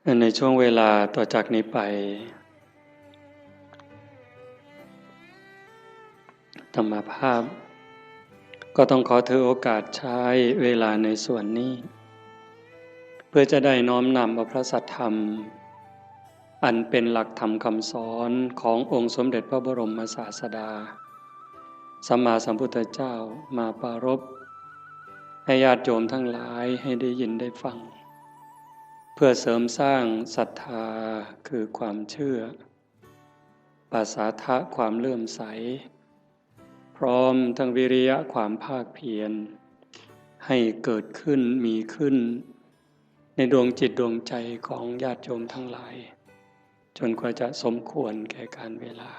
ในช่วงเวลาต่อจากนี้ไปธรรมภาพก็ต้องขอถือโอกาสใช้เวลาในส่วนนี้เพื่อจะได้น้อมนำเอาพระสัทธรรมอันเป็นหลักธรรมคำสอนขององค์สมเด็จพระบรมศาสดาสัมมาสัมพุทธเจ้ามาปรารภให้ญาติโยมทั้งหลายให้ได้ยินได้ฟังเพื่อเสริมสร้างศรัทธาคือความเชื่อปาสาทะความเลื่อมใสพร้อมทั้งวิริยะความภาคเพียรให้เกิดขึ้นมีขึ้นในดวงจิตดวงใจของญาติโยมทั้งหลายจนกว่าจะสมควรแก่การเวลา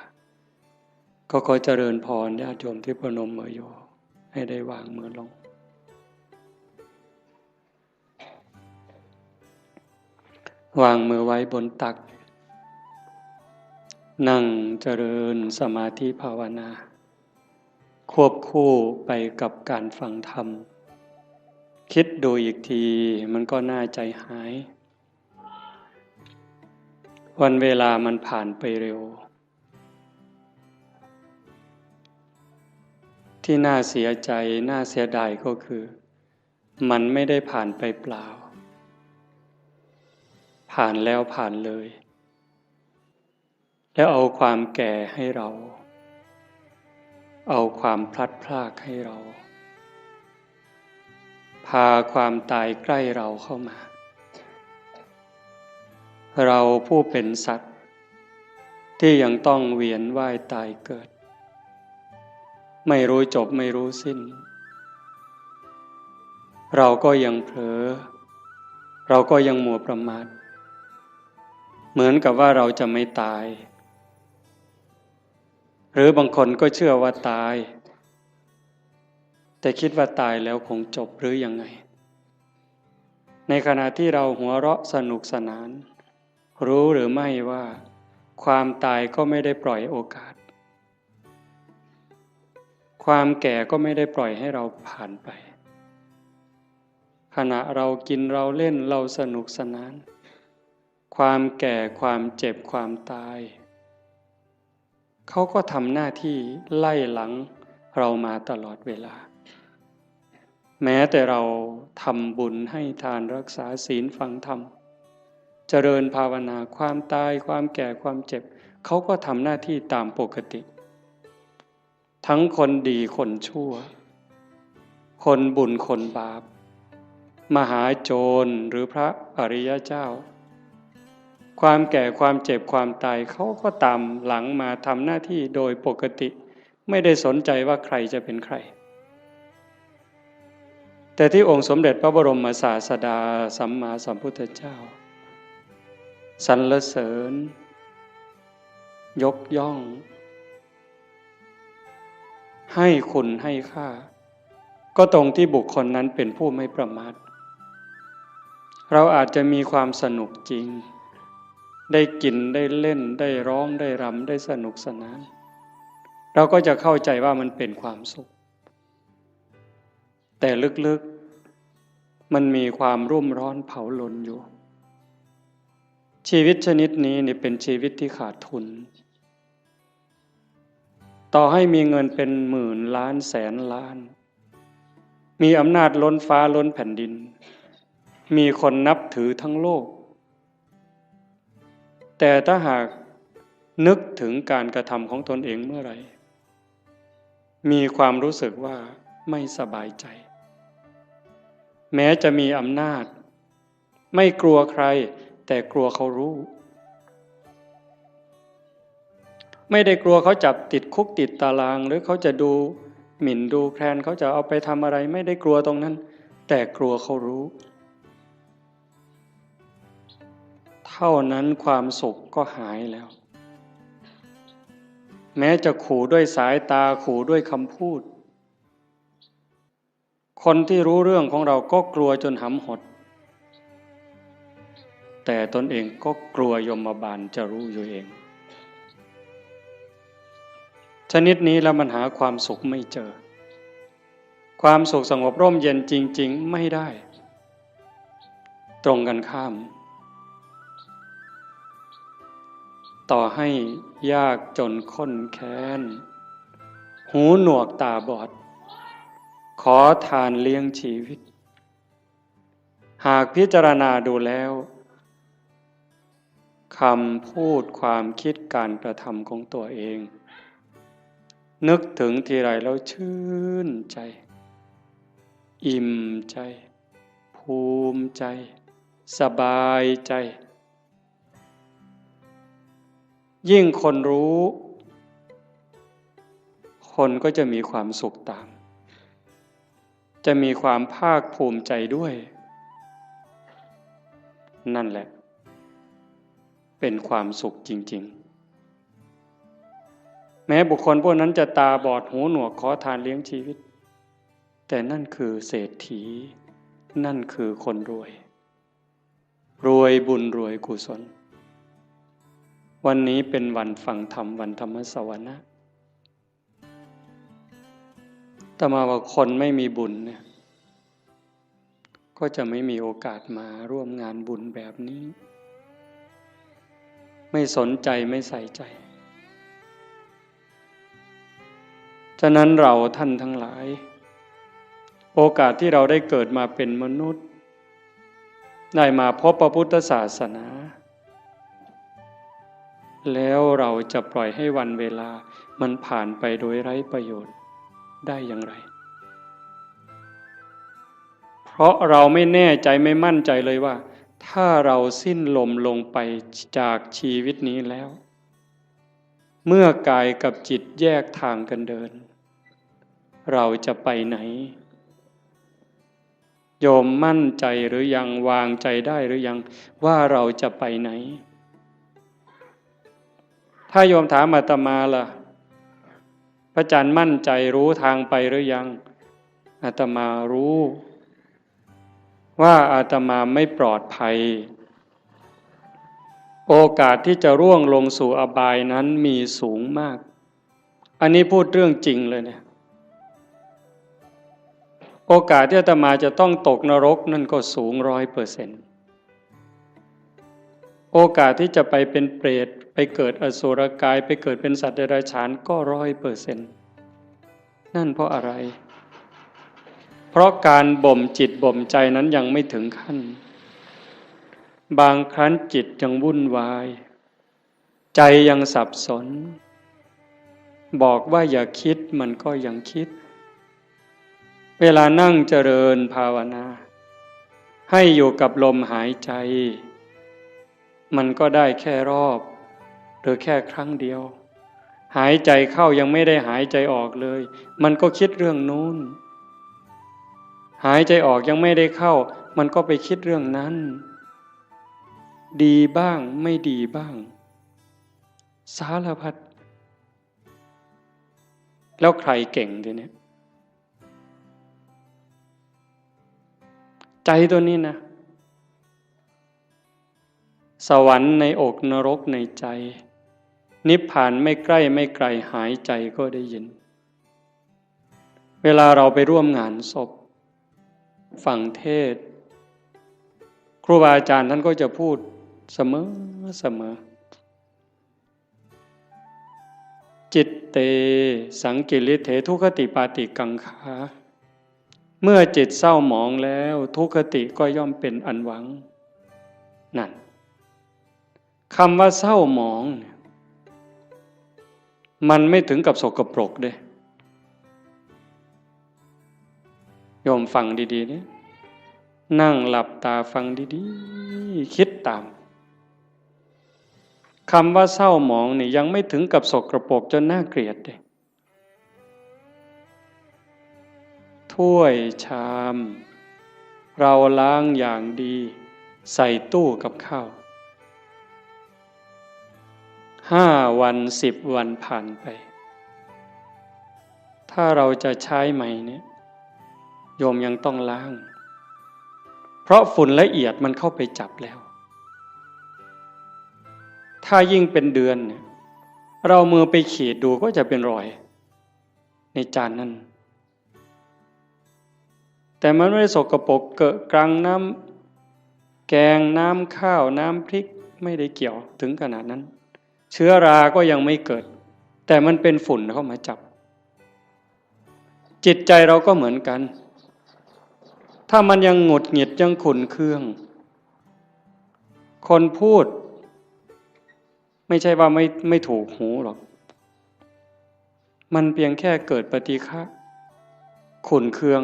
ก็ขอเจริญพรญาติโยมที่ประนมมืออยู่ให้ได้วางมือลงวางมือไว้บนตักนั่งเจริญสมาธิภาวนาควบคู่ไปกับการฟังธรรมคิดดูอีกทีมันก็น่าใจหายวันเวลามันผ่านไปเร็วที่น่าเสียใจน่าเสียดายก็คือมันไม่ได้ผ่านไปเปล่าผ่านแล้วผ่านเลยแล้วเอาความแก่ให้เราเอาความพลัดพรากให้เราพาความตายใกล้เราเข้ามาเราผู้เป็นสัตว์ที่ยังต้องเวียนว่ายตายเกิดไม่รู้จบไม่รู้สิ้นเราก็ยังเผลอเราก็ยังมัวประมาทเหมือนกับว่าเราจะไม่ตายหรือบางคนก็เชื่อว่าตายแต่คิดว่าตายแล้วคงจบหรือยังไงในขณะที่เราหัวเราะสนุกสนานรู้หรือไม่ว่าความตายก็ไม่ได้ปล่อยโอกาสความแก่ก็ไม่ได้ปล่อยให้เราผ่านไปขณะเรากินเราเล่นเราสนุกสนานความแก่ความเจ็บความตายเขาก็ทำหน้าที่ไล่หลังเรามาตลอดเวลาแม้แต่เราทำบุญให้ทานรักษาศีลฟังธรรมเจริญภาวนาความตายความแก่ความเจ็บเขาก็ทำหน้าที่ตามปกติทั้งคนดีคนชั่วคนบุญคนบาปมหาโจรหรือพระอริยเจ้าความแก่ความเจ็บความตายเขาก็ตามหลังมาทำหน้าที่โดยปกติไม่ได้สนใจว่าใครจะเป็นใครแต่ที่องค์สมเด็จพระบรมศาสดาสัมมาสัมพุทธเจ้าสรรเสริญยกย่องให้คุณให้ค่าก็ตรงที่บุคคลนั้นเป็นผู้ไม่ประมาทเราอาจจะมีความสนุกจริงได้กินได้เล่นได้ร้องได้รำได้สนุกสนานเราก็จะเข้าใจว่ามันเป็นความสุขแต่ลึกๆมันมีความรุ่มร้อนเผาลนอยู่ชีวิตชนิดนี้เนี่ยเป็นชีวิตที่ขาดทุนต่อให้มีเงินเป็นหมื่นล้านแสนล้านมีอำนาจล้นฟ้าล้นแผ่นดินมีคนนับถือทั้งโลกแต่ถ้าหากนึกถึงการกระทำของตนเองเมื่อไหร่มีความรู้สึกว่าไม่สบายใจแม้จะมีอำนาจไม่กลัวใครแต่กลัวเขารู้ไม่ได้กลัวเขาจับติดคุกติดตารางหรือเขาจะดูหมิ่นดูแคลนเขาจะเอาไปทำอะไรไม่ได้กลัวตรงนั้นแต่กลัวเขารู้เท่านั้นความสุขก็หายแล้วแม้จะขู่ด้วยสายตาขู่ด้วยคำพูดคนที่รู้เรื่องของเราก็กลัวจนหำหดแต่ตนเองก็กลัวยมบาลจะรู้อยู่เองชนิดนี้แล้วมันหาความสุขไม่เจอความสุขสงบร่มเย็นจริงๆไม่ได้ตรงกันข้าม ต่อให้ยากจนข้นแค้นหูหนวกตาบอดขอทานเลี้ยงชีวิตหากพิจารณาดูแล้วคำพูดความคิดการกระทำของตัวเองนึกถึงทีไรแล้วชื่นใจอิ่มใจภูมิใจสบายใจยิ่งคนรู้คนก็จะมีความสุขตามจะมีความภาคภูมิใจด้วยนั่นแหละเป็นความสุขจริงๆแม้บุคคลพวกนั้นจะตาบอดหูหนวกขอทานเลี้ยงชีวิตแต่นั่นคือเศรษฐีนั่นคือคนรวยรวยบุญรวยกุศลวันนี้เป็นวันฟังธรรมวันธรรมสวนะแต่มาว่าคนไม่มีบุญเนี่ยก็จะไม่มีโอกาสมาร่วมงานบุญแบบนี้ไม่สนใจไม่ใส่ใจฉะนั้นเราท่านทั้งหลายโอกาสที่เราได้เกิดมาเป็นมนุษย์ได้มาพบพระพุทธศาสนาแล้วเราจะปล่อยให้วันเวลามันผ่านไปโดยไร้ประโยชน์ได้อย่างไรเพราะเราไม่แน่ใจไม่มั่นใจเลยว่าถ้าเราสิ้นลมลงไปจากชีวิตนี้แล้วเมื่อกายกับจิตแยกทางกันเดินเราจะไปไหนโยมมั่นใจหรือยังวางใจได้หรือยังว่าเราจะไปไหนถ้าโยมถามอาตมาล่ะพระอาจารย์มั่นใจรู้ทางไปหรือยังอาตมารู้ว่าอาตมาไม่ปลอดภัยโอกาสที่จะร่วงลงสู่อบายนั้นมีสูงมากอันนี้พูดเรื่องจริงเลยเนี่ยโอกาสที่อาตมาจะต้องตกนรกนั่นก็สูง100%โอกาสที่จะไปเป็นเปรตไปเกิดอสุรกายไปเกิดเป็นสัตว์เดรัจฉานก็100%นั่นเพราะอะไรเพราะการบ่มจิตบ่มใจนั้นยังไม่ถึงขั้นบางครั้งจิตยังวุ่นวายใจยังสับสนบอกว่าอย่าคิดมันก็ยังคิดเวลานั่งเจริญภาวนาให้อยู่กับลมหายใจมันก็ได้แค่รอบหรือแค่ครั้งเดียวหายใจเข้ายังไม่ได้หายใจออกเลยมันก็คิดเรื่องนู้นหายใจออกยังไม่ได้เข้ามันก็ไปคิดเรื่องนั้นดีบ้างไม่ดีบ้างสารพัดแล้วใครเก่งทีนี้ใจตัวนี้นะสวรรค์ในอกนรกในใจนิพพานไม่ใกล้ไม่ไกลหายใจก็ได้ยินเวลาเราไปร่วมงานศพฟังเทศน์ครูบาอาจารย์ท่านก็จะพูดเสมอจิตเตสังกิริเถทุคติปาติกังขาเมื่อจิตเศร้าหมองแล้วทุกขติก็ย่อมเป็นอันหวังนั่นคำว่าเศร้าหมองมันไม่ถึงกับสกปรกเด้โยมฟังดีๆนี่นั่งหลับตาฟังดีๆคิดตามคำว่าเศร้าหมองนี่ยังไม่ถึงกับสกปรกจนน่าเกลียดเด้ถ้วยชามเราล้างอย่างดีใส่ตู้กับข้าว5 วัน10 วันผ่านไปถ้าเราจะใช้ใหม่เนี่ยโยมยังต้องล้างเพราะฝุ่นละเอียดมันเข้าไปจับแล้วถ้ายิ่งเป็นเดือนเนี่ยเรามือไปขีดดูก็จะเป็นรอยในจานนั้นแต่มันไม่ได้สกปรกเกอะกรังน้ำแกงน้ำข้าวน้ำพริกไม่ได้เกี่ยวถึงขนาดนั้น เชื้อราก็ยังไม่เกิดแต่มันเป็นฝุ่นเข้ามาจับจิตใจเราก็เหมือนกันถ้ามันยังหงุดหงิดยังขุ่นเคืองคนพูดไม่ใช่ว่าไม่ถูกหูหรอกมันเพียงแค่เกิดปฏิฆะขุ่นเคือง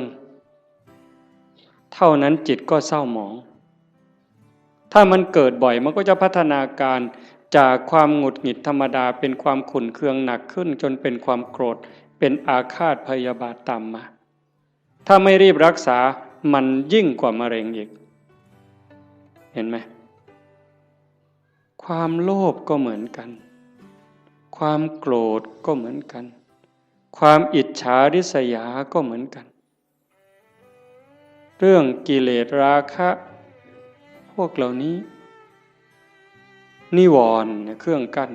เท่านั้นจิตก็เศร้าหมองถ้ามันเกิดบ่อยมันก็จะพัฒนาการจากความหงุดหงิดธรรมดาเป็นความขุ่นเคืองหนักขึ้นจนเป็นความโกรธเป็นอาฆาตพยาบาทตามมาถ้าไม่รีบรักษามันยิ่งกว่ามะเร็งอีกเห็นไหมความโลภก็เหมือนกันความโกรธก็เหมือนกันความอิจฉาริษยาก็เหมือนกันเรื่องกิเลสราคะพวกเหล่านี้นิวรณ์เครื่องกั้น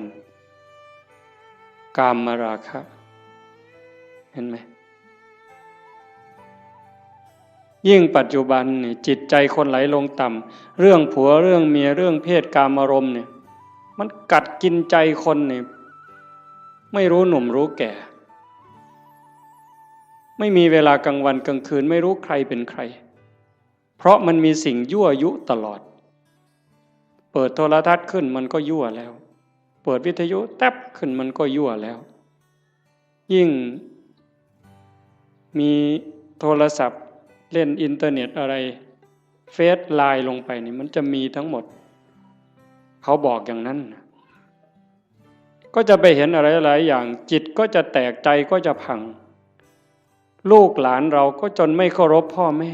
กามราคะเห็นไหมยิ่งปัจจุบันเนี่ยจิตใจคนไหลลงต่ำเรื่องผัวเรื่องเมียเรื่องเพศกามารมณ์เนี่ยมันกัดกินใจคนเนี่ยไม่รู้หนุ่มรู้แก่ไม่มีเวลากลางวันกลางคืนไม่รู้ใครเป็นใครเพราะมันมีสิ่งยั่วยุตลอดเปิดโทรทัศน์ขึ้นมันก็ยั่วแล้วเปิดวิทยุแทบขึ้นมันก็ยั่วแล้วยิ่งมีโทรศัพท์เล่นอินเทอร์เน็ตอะไรเฟซไลน์ลงไปนี่มันจะมีทั้งหมดเขาบอกอย่างนั้นก็จะไปเห็นอะไรหลายอย่างจิตก็จะแตกใจก็จะพังลูกหลานเราก็จนไม่เคารพพ่อแม่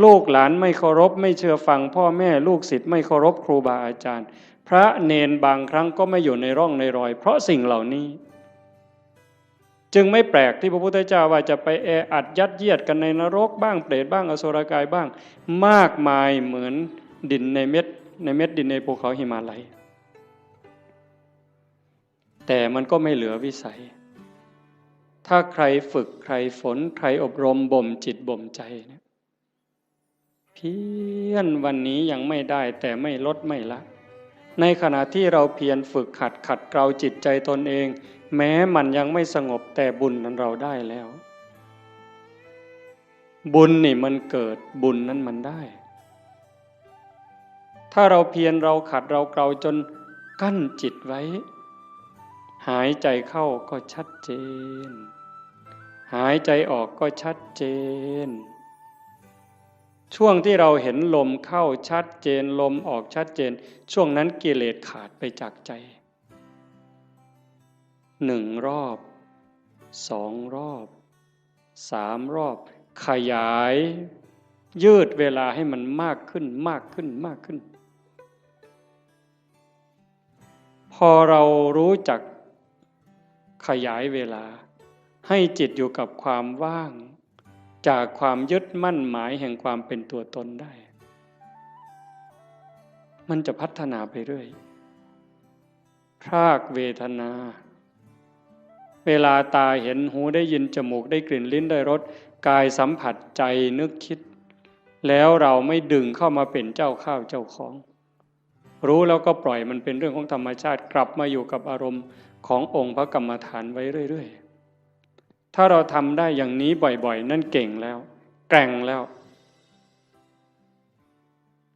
ลูกหลานไม่เคารพไม่เชื่อฟังพ่อแม่ลูกศิษย์ไม่เคารพครูบาอาจารย์พระเนนบางครั้งก็ไม่อยู่ในร่องในรอยเพราะสิ่งเหล่านี้จึงไม่แปลกที่พระพุทธเจ้าว่าจะไปแออัดยัดเยียดกันในนรกบ้างเปรตบ้างอสุรกายบ้างมากมายเหมือนดินในเม็ดดินในภูเขาหิมาลัยแต่มันก็ไม่เหลือวิสัยถ้าใครฝึกใครฝนใครอบรมบ่มจิตบ่มใจเนี่ยเพียรวันนี้ยังไม่ได้แต่ไม่ลดไม่ละในขณะที่เราเพียรฝึกขัดเกลาจิตใจตนเองแม้มันยังไม่สงบแต่บุญนั้นเราได้แล้วบุญนี่มันเกิดบุญนั้นมันได้ถ้าเราเพียรเราขัดเราเกลาจนกั้นจิตไว้หายใจเข้าก็ชัดเจนหายใจออกก็ชัดเจนช่วงที่เราเห็นลมเข้าชัดเจนลมออกชัดเจนช่วงนั้นกิเลสขาดไปจากใจ1 รอบ2 รอบ3 รอบขยายยืดเวลาให้มันมากขึ้นพอเรารู้จักขยายเวลาให้จิตอยู่กับความว่างจากความยึดมั่นหมายแห่งความเป็นตัวตนได้มันจะพัฒนาไปเรื่อยพรากเวทนาเวลาตาเห็นหูได้ยินจมูกได้กลิ่นลิ้นได้รสกายสัมผัสใจนึกคิดแล้วเราไม่ดึงเข้ามาเป็นเจ้าข้าวเจ้าของรู้แล้วก็ปล่อยมันเป็นเรื่องของธรรมชาติกลับมาอยู่กับอารมณ์ขององค์พระกรรมฐานไว้เรื่อยๆถ้าเราทำได้อย่างนี้บ่อยๆนั่นเก่งแล้วแกร่งแล้ว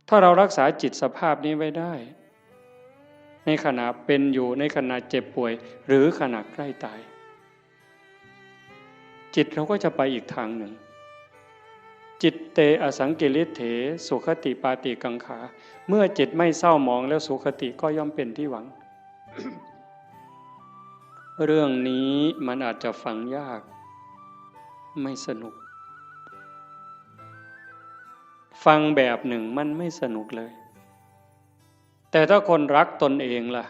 ถ้าเรารักษาจิตสภาพนี้ไว้ได้ในขณะเป็นอยู่ในขณะเจ็บป่วยหรือขณะใกล้ตายจิตเราก็จะไปอีกทางหนึ่งจิตเตอสังกิริเถสุขติปาติกังขาเมื่อจิตไม่เศร้าหมองแล้วสุขติก็ย่อมเป็นที่หวัง เรื่องนี้มันอาจจะฟังยากไม่สนุกฟังแบบหนึ่งมันไม่สนุกเลยแต่ถ้าคนรักตนเองล่ะ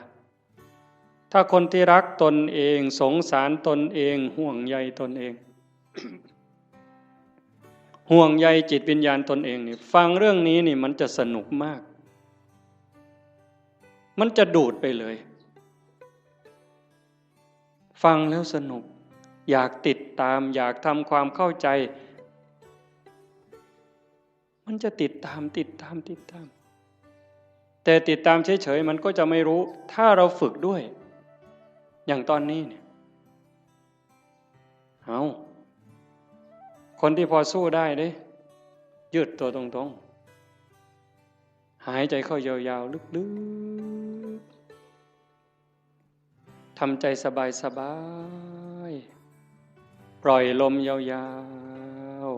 ถ้าคนที่รักตนเองสงสารตนเองห่วงใยตนเอง ห่วงใยจิตวิญญาณตนเองนี่ฟังเรื่องนี้นี่มันจะสนุกมากมันจะดูดไปเลยฟังแล้วสนุกอยากติดตามอยากทำความเข้าใจมันจะติดตาม แต่ติดตามเฉยๆมันก็จะไม่รู้ถ้าเราฝึกด้วยอย่างตอนนี้เนี่ยเอาคนที่พอสู้ได้เด้ยืดตัวตรงๆหายใจเข้ายาวๆลึกๆทำใจสบายๆปล่อยลมยาว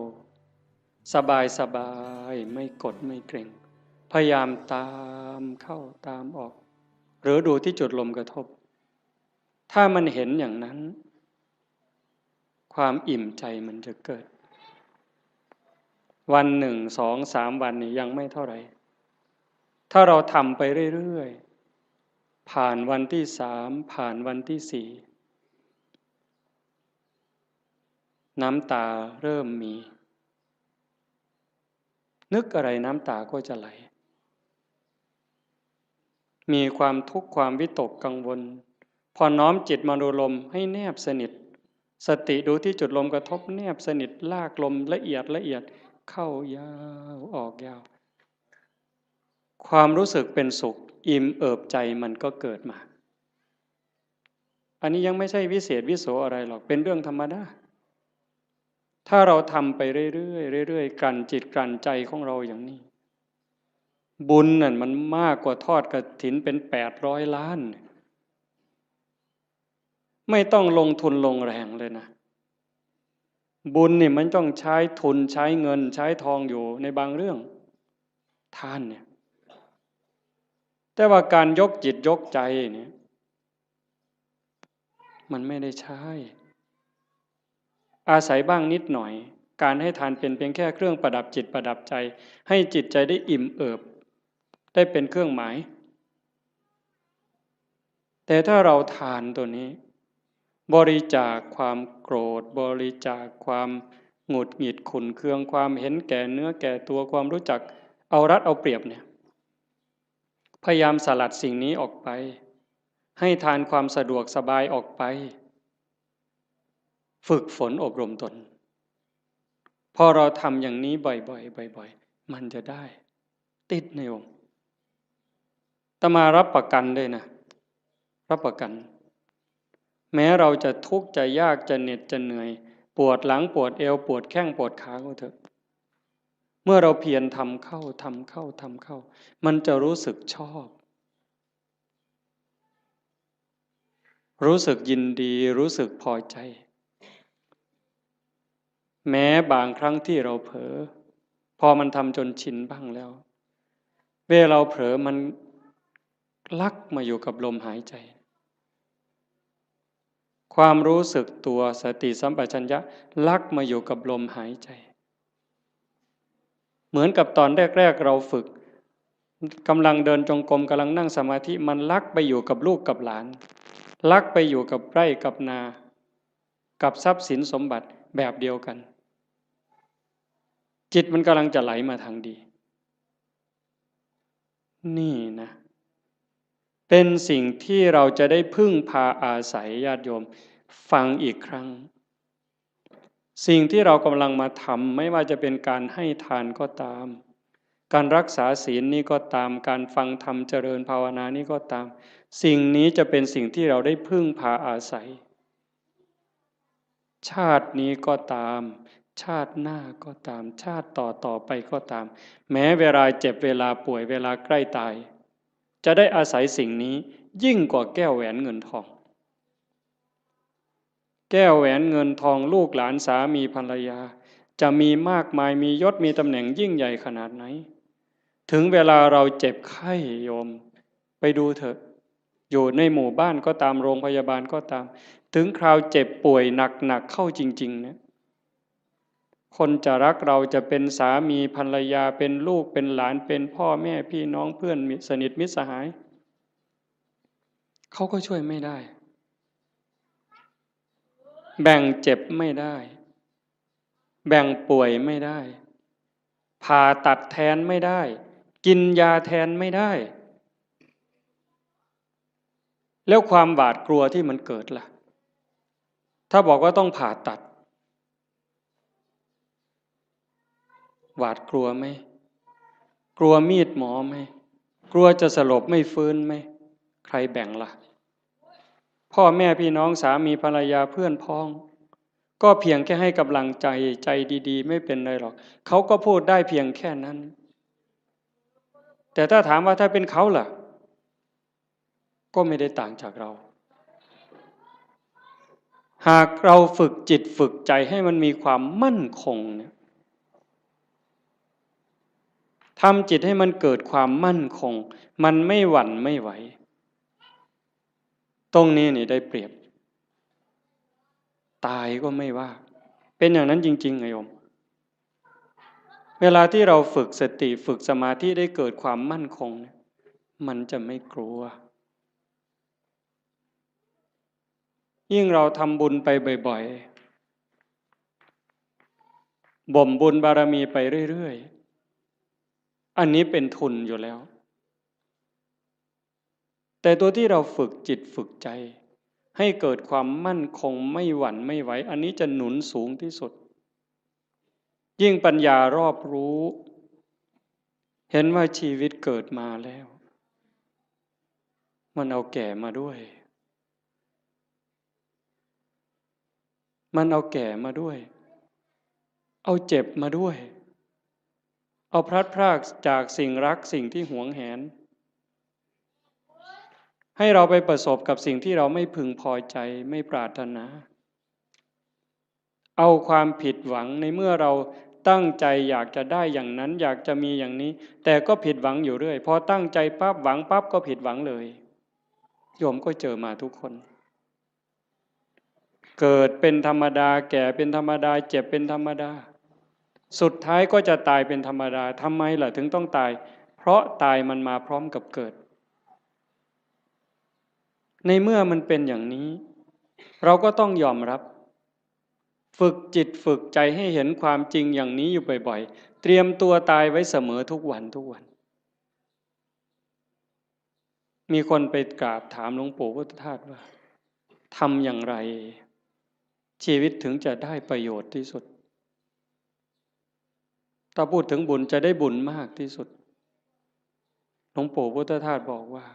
ๆสบายๆไม่กดไม่เกร็งพยายามตามเข้าตามออกหรือดูที่จุดลมกระทบถ้ามันเห็นอย่างนั้นความอิ่มใจมันจะเกิดวันหนึ่งสองสามวันนี้ยังไม่เท่าไหร่ถ้าเราทำไปเรื่อยๆผ่านวันที่สามผ่านวันที่สี่น้ำตาเริ่มมีนึกอะไรน้ำตาก็จะไหลมีความทุกข์ความวิตกกังวลพอน้อมจิตมาดูลมให้แนบสนิทสติดูที่จุดลมกระทบแนบสนิทลากลมละเอียดเข้ายาวออกยาวความรู้สึกเป็นสุขอิ่มเอิบใจมันก็เกิดมาอันนี้ยังไม่ใช่วิเศษวิโสอะไรหรอกเป็นเรื่องธรรมดาถ้าเราทำไปเรื่อยๆกลั่นจิตกลั่นใจของเราอย่างนี้บุญนั่นมันมากกว่าทอดกฐินเป็น800 ล้านไม่ต้องลงทุนลงแรงเลยนะบุญนี่มันต้องใช้ทุนใช้เงินใช้ทองอยู่ในบางเรื่องทานเนี่ยแต่ว่าการยกจิตยกใจเนี่ยมันไม่ได้ใช้อาศัยบ้างนิดหน่อยการให้ทานเป็นเพียงแค่เครื่องประดับจิตประดับใจให้จิตใจได้อิ่มเอิบได้เป็นเครื่องหมายแต่ถ้าเราทานตัวนี้บริจาคความโกรธบริจาคความหงุดหงิดขุ่นเคืองความเห็นแก่เนื้อแก่ตัวความรู้จักเอารัดเอาเปรียบเนี่ยพยายามสลัดสิ่งนี้ออกไปให้ทานความสะดวกสบายออกไปฝึกฝนอบรมตนพอเราทำอย่างนี้บ่อยๆมันจะได้ติดในองค์อาตมารับประกันเลยนะรับประกันแม้เราจะทุกข์จะยากจะเหน็ดจะเหนื่อยปวดหลังปวดเอวปวดแข้งปวดขาก็เถอะเมื่อเราเพียรทำเข้ามันจะรู้สึกชอบรู้สึกยินดีรู้สึกพอใจแม้บางครั้งที่เราเผลอพอมันทำจนชินบ้างแล้วเวลาเราเผลอมันลักมาอยู่กับลมหายใจความรู้สึกตัวสติสัมปชัญญะลักมาอยู่กับลมหายใจเหมือนกับตอนแรกๆเราฝึกกำลังเดินจงกรมกำลังนั่งสมาธิมันลักไปอยู่กับลูกกับหลานลักไปอยู่กับไร่กับนากับทรัพย์สินสมบัติแบบเดียวกันจิตมันกำลังจะไหลมาทางดีนี่นะเป็นสิ่งที่เราจะได้พึ่งพาอาศัยญาติโยมฟังอีกครั้งสิ่งที่เรากำลังมาทำไม่ว่าจะเป็นการให้ทานก็ตามการรักษาศีลนี่ก็ตามการฟังธรรมเจริญภาวนานี่ก็ตามสิ่งนี้จะเป็นสิ่งที่เราได้พึ่งพาอาศัยชาตินี้ก็ตามชาติหน้าก็ตามชาติต่อไปก็ตามแม้เวลาเจ็บเวลาป่วยเวลาใกล้ตายจะได้อาศัยสิ่งนี้ยิ่งกว่าแก้วแหวนเงินทองแก้วแหวนเงินทองลูกหลานสามีภรรยาจะมีมากมายมียศมีตำแหน่งยิ่งใหญ่ขนาดไหนถึงเวลาเราเจ็บไข้โยมไปดูเถอะอยู่ในหมู่บ้านก็ตามโรงพยาบาลก็ตามถึงคราวเจ็บป่วยหนักเข้าจริงๆเนี่ยคนจะรักเราจะเป็นสามีภรรยาเป็นลูกเป็นหลานเป็นพ่อแม่พี่น้องเพื่อนสนิทมิตรสหายเขาก็ช่วยไม่ได้แบ่งเจ็บไม่ได้แบ่งป่วยไม่ได้ผ่าตัดแทนไม่ได้กินยาแทนไม่ได้แล้วความหวาดกลัวที่มันเกิดล่ะถ้าบอกว่าต้องผ่าตัดหวาดกลัวไหมกลัวมีดหมอไหม กลัวจะสลบไม่ฟื้นไหมใครแบ่งล่ะพ่อแม่พี่น้องสามีภรรยาเพื่อนพ้องก็เพียงแค่ให้กำลังใจใจดีๆไม่เป็นไรหรอกเขาก็พูดได้เพียงแค่นั้นแต่ถ้าถามว่าถ้าเป็นเขาล่ะก็ไม่ได้ต่างจากเราหากเราฝึกจิตฝึกใจให้มันมีความมั่นคงเนี่ยทำจิตให้มันเกิดความมั่นคงมันไม่หวั่นไม่ไหวตรงนี้นี่ได้เปรียบตายก็ไม่ว่าเป็นอย่างนั้นจริงๆไงโยมเวลาที่เราฝึกสติฝึกสมาธิได้เกิดความมั่นคงเนี่ยมันจะไม่กลัวยิ่งเราทำบุญไปบ่อยๆบ่มบุญบารมีไปเรื่อยๆอันนี้เป็นทุนอยู่แล้วแต่ตัวที่เราฝึกจิตฝึกใจให้เกิดความมั่นคงไม่หวั่นไม่ไหวอันนี้จะหนุนสูงที่สุดยิ่งปัญญารอบรู้เห็นว่าชีวิตเกิดมาแล้วมันเอาแก่มาด้วยมันเอาแก่มาด้วยเอาเจ็บมาด้วยเอาพลัดพรากจากสิ่งรักสิ่งที่หวงแหนให้เราไปประสบกับสิ่งที่เราไม่พึงพอใจไม่ปรารถนาเอาความผิดหวังในเมื่อเราตั้งใจอยากจะได้อย่างนั้นอยากจะมีอย่างนี้แต่ก็ผิดหวังอยู่เรื่อยพอตั้งใจปั๊บหวังปั๊บก็ผิดหวังเลยโยมก็เจอมาทุกคนเกิดเป็นธรรมดาแก่เป็นธรรมดาเจ็บเป็นธรรมดาสุดท้ายก็จะตายเป็นธรรมดาทำไมล่ะถึงต้องตายเพราะตายมันมาพร้อมกับเกิดในเมื่อมันเป็นอย่างนี้เราก็ต้องยอมรับฝึกจิตฝึกใจให้เห็นความจริงอย่างนี้อยู่บ่อยๆเตรียมตัวตายไว้เสมอทุกวันทุกวันมีคนไปกราบถามหลวงปู่พุทธทาสว่าทำอย่างไรชีวิตถึงจะได้ประโยชน์ที่สุดถ้าพูดถึงบุญจะได้บุญมากที่สุดหลวงปู่พุทธทาสบอกว่า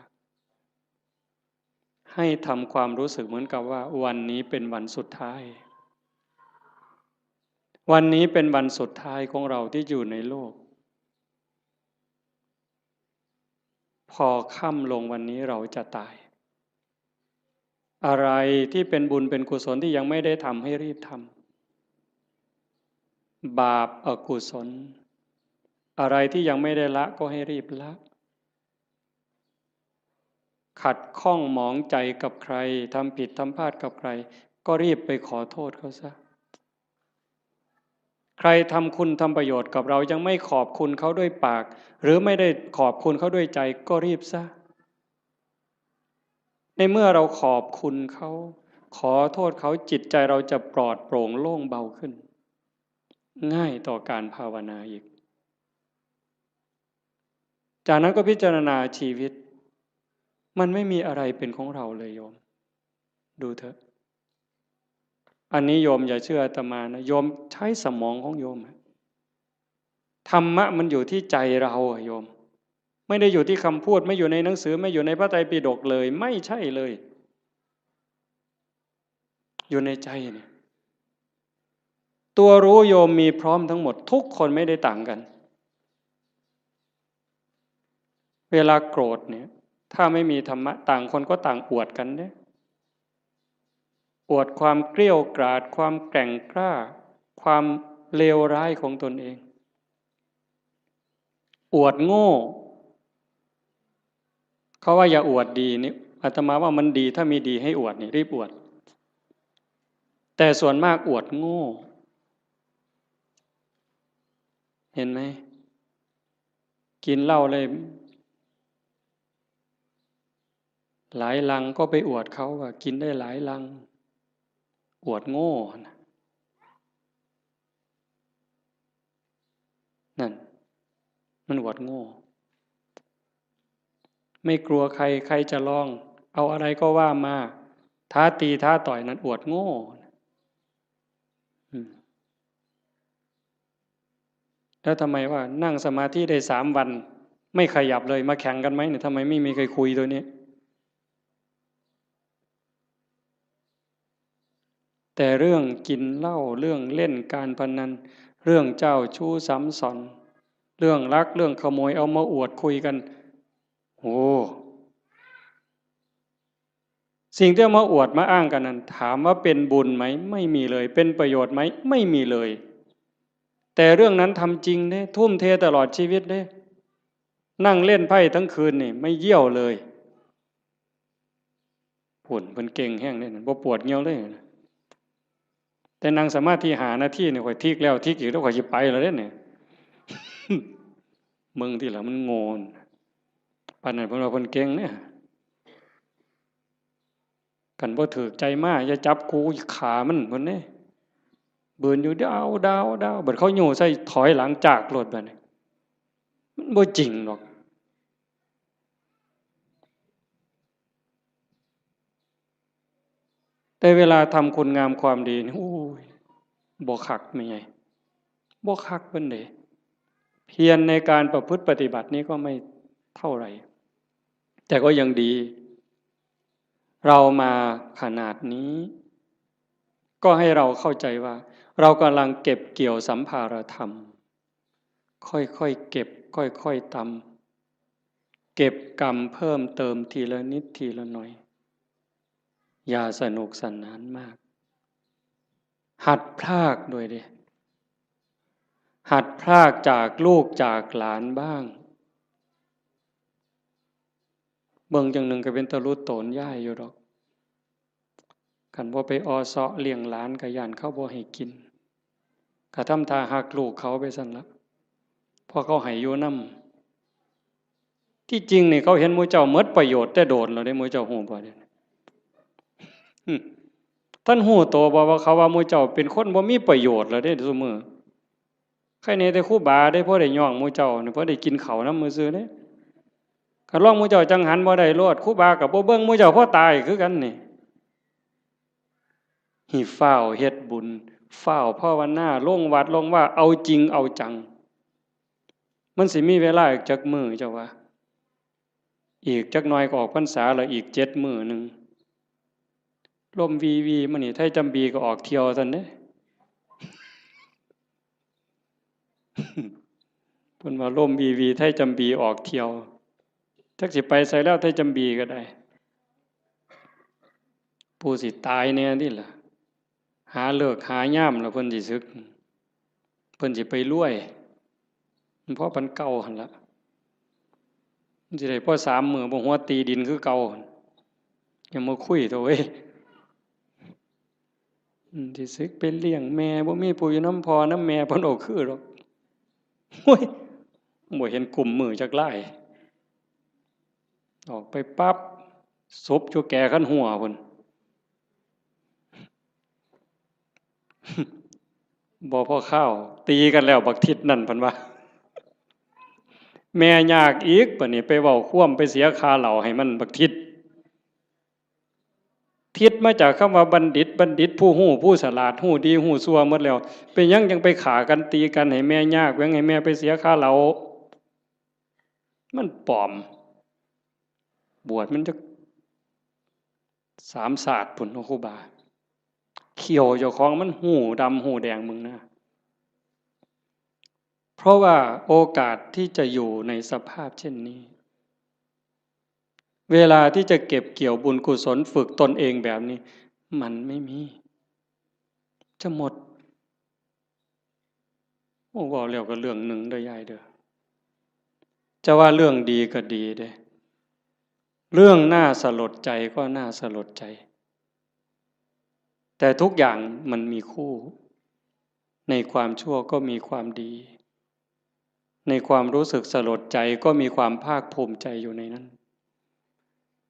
ให้ทำความรู้สึกเหมือนกับว่าวันนี้เป็นวันสุดท้ายวันนี้เป็นวันสุดท้ายของเราที่อยู่ในโลกพอค่ำลงวันนี้เราจะตายอะไรที่เป็นบุญเป็นกุศลที่ยังไม่ได้ทำให้รีบทำบาปอกุศลอะไรที่ยังไม่ได้ละก็ให้รีบละขัดข้องหมองใจกับใครทำผิดทำพลาดกับใครก็รีบไปขอโทษเขาซะใครทำคุณทำประโยชน์กับเรายังไม่ขอบคุณเขาด้วยปากหรือไม่ได้ขอบคุณเขาด้วยใจก็รีบซะในเมื่อเราขอบคุณเขาขอโทษเขาจิตใจเราจะปลอดโปร่งโล่งเบาขึ้นง่ายต่อการภาวนาอีกจากนั้นก็พิจารณาชีวิตมันไม่มีอะไรเป็นของเราเลยโยมดูเถอะอันนี้โยมอย่าเชื่ออาตมานะโยมใช้สมองของโยมธรรมะมันอยู่ที่ใจเราโยมไม่ได้อยู่ที่คำพูดไม่อยู่ในหนังสือไม่อยู่ในพระไตรปิฎกเลยไม่ใช่เลยอยู่ในใจเนี่ยตัวรู้โยมมีพร้อมทั้งหมดทุกคนไม่ได้ต่างกันเวลาโกรธเนี่ยถ้าไม่มีธรรมะต่างคนก็ต่างอวดกันเนี่ยอวดความเกรี้ยวกราดความแกร่งกล้าความเลวร้ายของตนเองอวดโง่เขาว่าอย่าอวดดีนี่อาตมาว่ามันดีถ้ามีดีให้อวดนี่รีบอวดแต่ส่วนมากอวดโง่เห็นไหมกินเหล้าเลยหลายลังก็ไปอวดเขาว่ากินได้หลายลังอวดโง่นั่นมันอวดโง่ไม่กลัวใครใครจะลองเอาอะไรก็ว่ามาท้าตีท้าต่อยนั้นอวดโง่แล้วทำไมว่านั่งสมาธิได้3 วัน ไม่ขยับเลยมาแข่งกันไหมเนี่ยทำไมไม่มีใครคุยตัวนี้แต่เรื่องกินเหล้าเรื่องเล่นการพนันเรื่องเจ้าชู้ซ้ำซ้อนเรื่องลักเรื่องขโมยเอามาอวดคุยกันโอ้สิ่งที่เอามาอวดมาอ้างกันนั้นถามว่าเป็นบุญไหมไม่มีเลยเป็นประโยชน์ไหมไม่มีเลยแต่เรื่องนั้นทำจริงเด้ทุ่มเทตลอดชีวิตเด้นั่งเล่นไพ่ทั้งคืนนี่ไม่เยี่ยวเลยหุ่นมันเก่งแห้งเลยบ่ปวดเงี้ยวเลยแต่นั่งสมาธิหาหน้าที่เนี่ยข่อยทิกแล้วทิกอีกแล้วข่อยจะไปแล้วเนี่ยมึงที่หลังมันโงนปานนั้นเพิ่นว่าเพิ่นเก่งเนี่ยกันบ่ถูกใจมากอย่าจับกูขามันเพิ่นเด้เบิ่นอยู่ดาวบัดเขาโยใส่ถอยหลังจากรถบัดนี้มันบ่จริงหรอกแต่เวลาทำคุณงามความดีนี่โอ้ยบ่คักไม่ใหญ่บ่คักเพิ่นเด้เพียรในการประพฤติปฏิบัตินี้ก็ไม่เท่าไหร่แต่ก็ยังดีเรามาขนาดนี้ก็ให้เราเข้าใจว่าเรากำลังเก็บเกี่ยวสัมภารธรรมค่อยๆเก็บค่อยๆตำเก็บกรรมเพิ่มเติมทีละนิดทีละหน่อยอย่าสนุกสนานมากหัดพรากด้วยดิหัดพรากจากลูกจากหลานบ้างเบิ่งจังหนึ่งก็เป็นตะลุโตนย่ายอยู่ดอกกันว่าไปอเสาะเลี้ยงหลานกะยานเขาบ่ให้กินกะทำท่าหักลูกเขาไปสั่นละพอเขาให้อยู่นำที่จริงนี่เขาเห็นหมู่เจ้าหมดประโยชน์แต่โดนแล้วได้หมู่เจ้าฮู้บ่เด้ท่านฮู้โตบ่ว่าเขาว่าหมู่เจ้าเป็นคนบ่มีประโยชน์แล้วเด้ซุมื้อใครแน่แต่ครูบาได้พอได้ย่องหมู่เจ้านี่พอได้กินข้าวนำมื้อซื่อเด้คันลองหมู่เจ้าจังหันบ่ได้โลดครูบาก็บ่เบิ่งหมู่เจ้าพอตายคือกันนี่หิฟ้าวเฮ็ดบุญฟ้าวภาวนาลงวัดลงว่าเอาจริงเอาจังมันสิมีเวลาอีกจักมื้อเจ้าว่าอีกจักหน่อยก็ออกพรรษาแล้วอีก7มื้อนึงลมวีมันนี่ไทจำบีก็ออกเที่ยวซั่นเด้เพิ่นว่าลมวีไทจำบีออกเที่ยวจักสิไปไสแล้วไทจำบีก็ได้ผู้สิตายแน่นี่ล่ะหาเลิกหายามแล้วเพิ่นสิสึกเพิ่นสิไปรวยเพราะปันเก่าหั่นล่ะมันสิได้พอ3มื้อบ่หัวตีดินคือเก่ายังมาคุยตัวเว้ยสิสึกเป็นเลี้ยงแม่บ่มีผู้อยู่นำพ่อนำแม่เพิ่นเอาคือดอกโอ้ยบ่เห็นกลุ่มมือจักหลายออกไปปั๊บศพอยู่แก่คันหัวพุ่นบ่พอข้าวตีกันแล้วบักทิศนั่นเพิ่นว่าแม่ยากอีกบัดนี้ไปเว้าคว่ำไปเสียค่าเหล้าให้มันบักทิศทิศมาจากคำว่าบัณฑิตผู้ฮู้ผู้ฉลาดฮู้ดีฮู้ชั่วหมดแล้วเป็นยังไปฆ่ากันตีกันให้แม่ยากให้แม่ไปเสียค่าเหล้ามันปลอมบวชมันจะ3ศาสตร์พุ่นครูบาเขียวเจ้าของมันหูดำหูแดงมึงนะเพราะว่าโอกาสที่จะอยู่ในสภาพเช่นนี้เวลาที่จะเก็บเกี่ยวบุญกุศลฝึกตนเองแบบนี้มันไม่มีจะหมดโอ้บอกแล้วก็เรื่องหนึ่งเด้อยายเด้อจะว่าเรื่องดีก็ดีเด้เรื่องน่าสลดใจก็น่าสลดใจแต่ทุกอย่างมันมีคู่ในความชั่วก็มีความดีในความรู้สึกสลดใจก็มีความภาคภูมิใจอยู่ในนั้น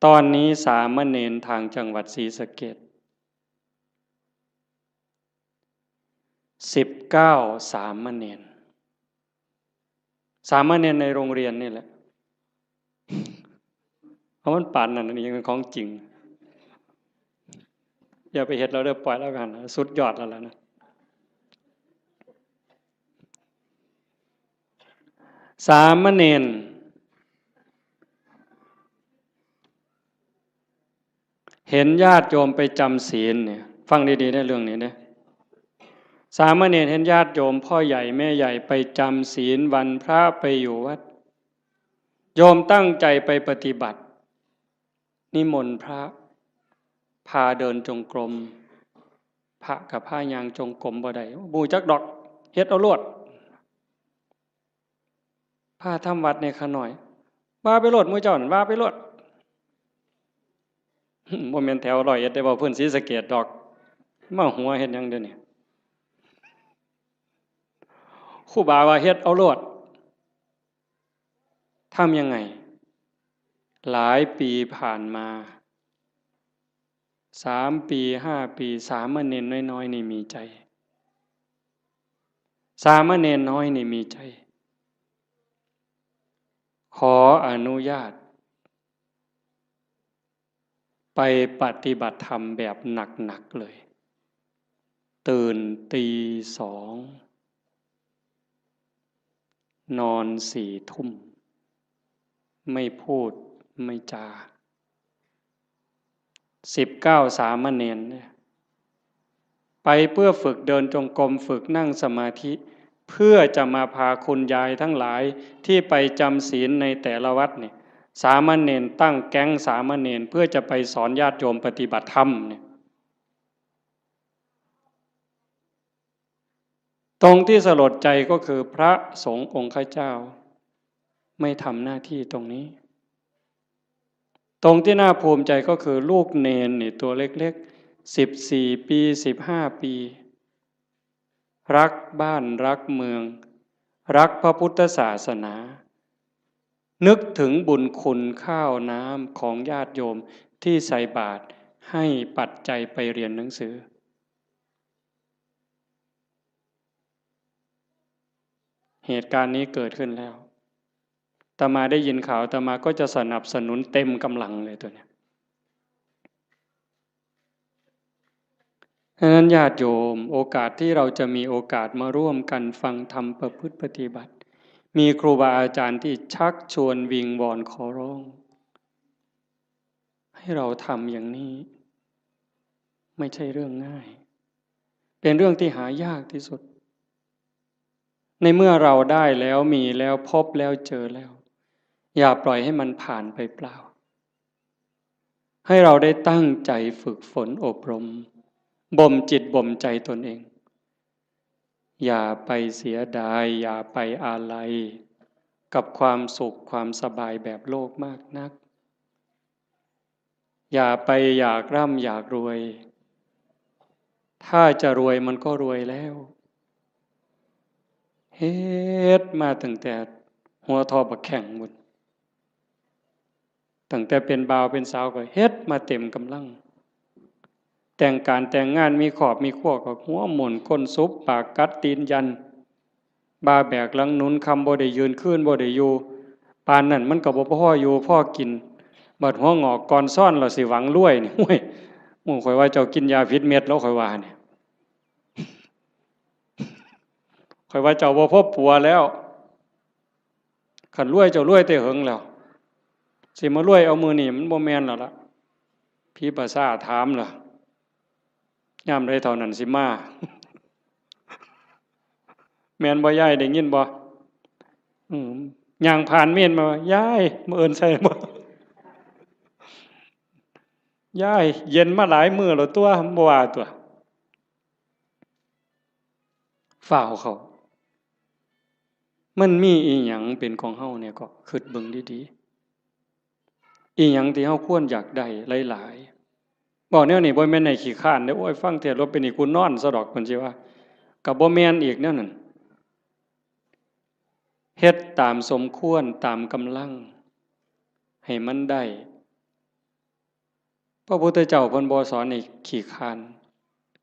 ตอนนี้สามเณรทางจังหวัดศรีสะเกษ19สามเณรในโรงเรียนนี่แหละเพราะมันป่านนั่นนี่ยังเป็นของจริงอย่าไปเห็นเราเด้อปล่อยแล้วกันสุดยอดแล้วนะสามเณร เห็นญาติโยมไปจำศีลเนี่ยฟังดีๆได้เรื่องนี้นะสามเณรเห็นญาติโยมพ่อใหญ่แม่ใหญ่ไปจำศีลวันพระไปอยู่วัดโยมตั้งใจไปปฏิบัตินิมนต์พระพาเดินจงกรมพระกับผ้ายางจงกรมบ่ได้บูจักดอกเฮ็ดเอาโลดพาทำวัดในขน่อยว่าไปโลดมื้อเจ้านั่นว่าไปโลดบ่แม่นแถวร้อยเอ็ดได้บ่เพิ่นศรีสะเกษดอกมาหัวเฮ็ดหยังเดี๋ยวนี้ครูบาว่าเฮ็ดเอาโลดทำยังไงหลายปีผ่านมา3 ปี5 ปีสามเณรน้อยๆนี่มีใจสามเณรน้อยนี่มีใจขออนุญาตไปปฏิบัติธรรมแบบหนักๆเลยตื่นตี2นอน4 ทุ่มไม่พูดไม่จา19สามเณรเนี่ยไปเพื่อฝึกเดินจงกรมฝึกนั่งสมาธิเพื่อจะมาพาคุณยายทั้งหลายที่ไปจำศีลในแต่ละวัดเนี่ยสามเณรตั้งแก๊งสามเณรเพื่อจะไปสอนญาติโยมปฏิบัติธรรมเนี่ยตรงที่สลดใจก็คือพระสงฆ์องค์ข้าเจ้าไม่ทำหน้าที่ตรงนี้ตรงที่น่าภูมิใจก็คือลูกเนนนี่ตัวเล็กๆ14 ปี15 ปีรักบ้านรักเมืองรักพระพุทธศาสนานึกถึงบุญคุณข้าวน้ำของญาติโยมที่ใส่บาตรให้ปัจจัยไปเรียนหนังสือเหตุการณ์นี้เกิดขึ้นแล้วอาตมาได้ยินข่าวอาตมาก็จะสนับสนุนเต็มกำลังเลยตัวเนี้ยฉะนั้นญาติโยมโอกาสที่เราจะมีโอกาสมาร่วมกันฟังธรรมประพฤติปฏิบัติมีครูบาอาจารย์ที่ชักชวนวิงวอนขอร้องให้เราทำอย่างนี้ไม่ใช่เรื่องง่ายเป็นเรื่องที่หายากที่สุดในเมื่อเราได้แล้วมีแล้วพบแล้วเจอแล้วอย่าปล่อยให้มันผ่านไปเปล่าให้เราได้ตั้งใจฝึกฝนอบรมบ่มจิตบ่มใจตนเองอย่าไปเสียดายอย่าไปอาลัยกับความสุขความสบายแบบโลกมากนักอย่าไปอยากร่ำอยากรวยถ้าจะรวยมันก็รวยแล้วเฮ็ดมาตั้งแต่หัวทอบักแข่งหมดตั้งแต่เป็นบ่าวเป็นสาวก็เฮ็ดมาเต็มกำลังแต่งการแต่งงานมีขอบมีขั้วก็หัวหมุนก้นซุบปากกัดตีนยันบาแบกหลังหนุนคำบ่ได้ยืนขึ้นบ่ได้อยู่ปานนั่นมันก็บ่พออยู่พอกินบัดหัวงอกก่อนซ่อนเราสิหวังรวยนี่โอ้ยหมู่ข่อยว่าเจ้ากินยาพิษเม็ดแล้วข่อยว่าเนี่ยข่อยว่าเจ้าบ่พบปัวแล้วคันรวยเจ้ารวยแต่เหิงแล้วสิมารวยเอามือนี่มันบ่แม่นแล้วล่ะพี่ภาษาถามล่ะยามใดเท่านั้นสิมาแม่นบ่ยายได้ยินบ่ย่างผ่านเมียนมายายมื้อเอิ้นใส่บ่ยายเย็นมาหลายมื้อแล้วตัวบ่ว่าตัวฝ่าวเขามันมีอีหยังเป็นของเฮาเนี่ยก็คิดเบิ่งดีๆอีหยังที่เฮาควรอยากได้หลายๆบอกแนวนี้บ่แม่นให้ขี้คร้านเด้อโอ้ยฟังเทศน์แล้วเป็นนี่กูนอนซะดอกเพิ่นสิว่าก็บ่แม่นอีกแนวนั้นเฮ็ดตามสมควรตามกำลังให้มันได้พระพุทธเจ้าเพิ่นบ่สอนให้ขี้คร้าน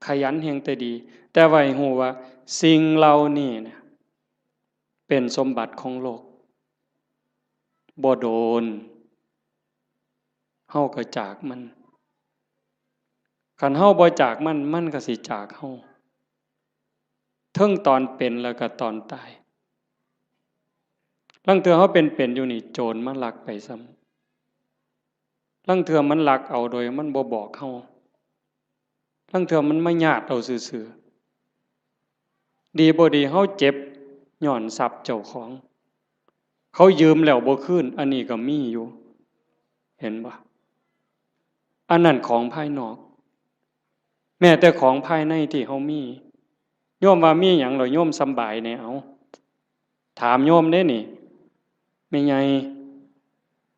ขยันแฮงแต่ดีแต่ว่าให้ฮู้ว่าสิ่งเหล่านี้เนี่ยเป็นสมบัติของโลกบ่โดนเฮาก็จากมันคันเฮาบ่จากมันมันก็สิจากเฮาเทิงตอนเป็นแล้วก็ตอนตายลางเทื่อเฮาเป็นอยู่นี่โจรมาลักไปซ้ ลังเทื่อมันลักเอาโดยมันบ่บอกเฮาลังเทื่อมันมาญาติเอาซื่อๆดีบ่ดีเฮาเจ็บย้อนทรัพย์เจ้าของเขายืมแล้วบ่คืนอันนี้ก็มีอยู่เห็นบ่อันนั้นของภายนอกแม้แต่ของภายในที่เฮามีโยมว่ามีหยังเหรอโยมสำบายแน่เอาถามโยมเด้นี่แม่ใหญ่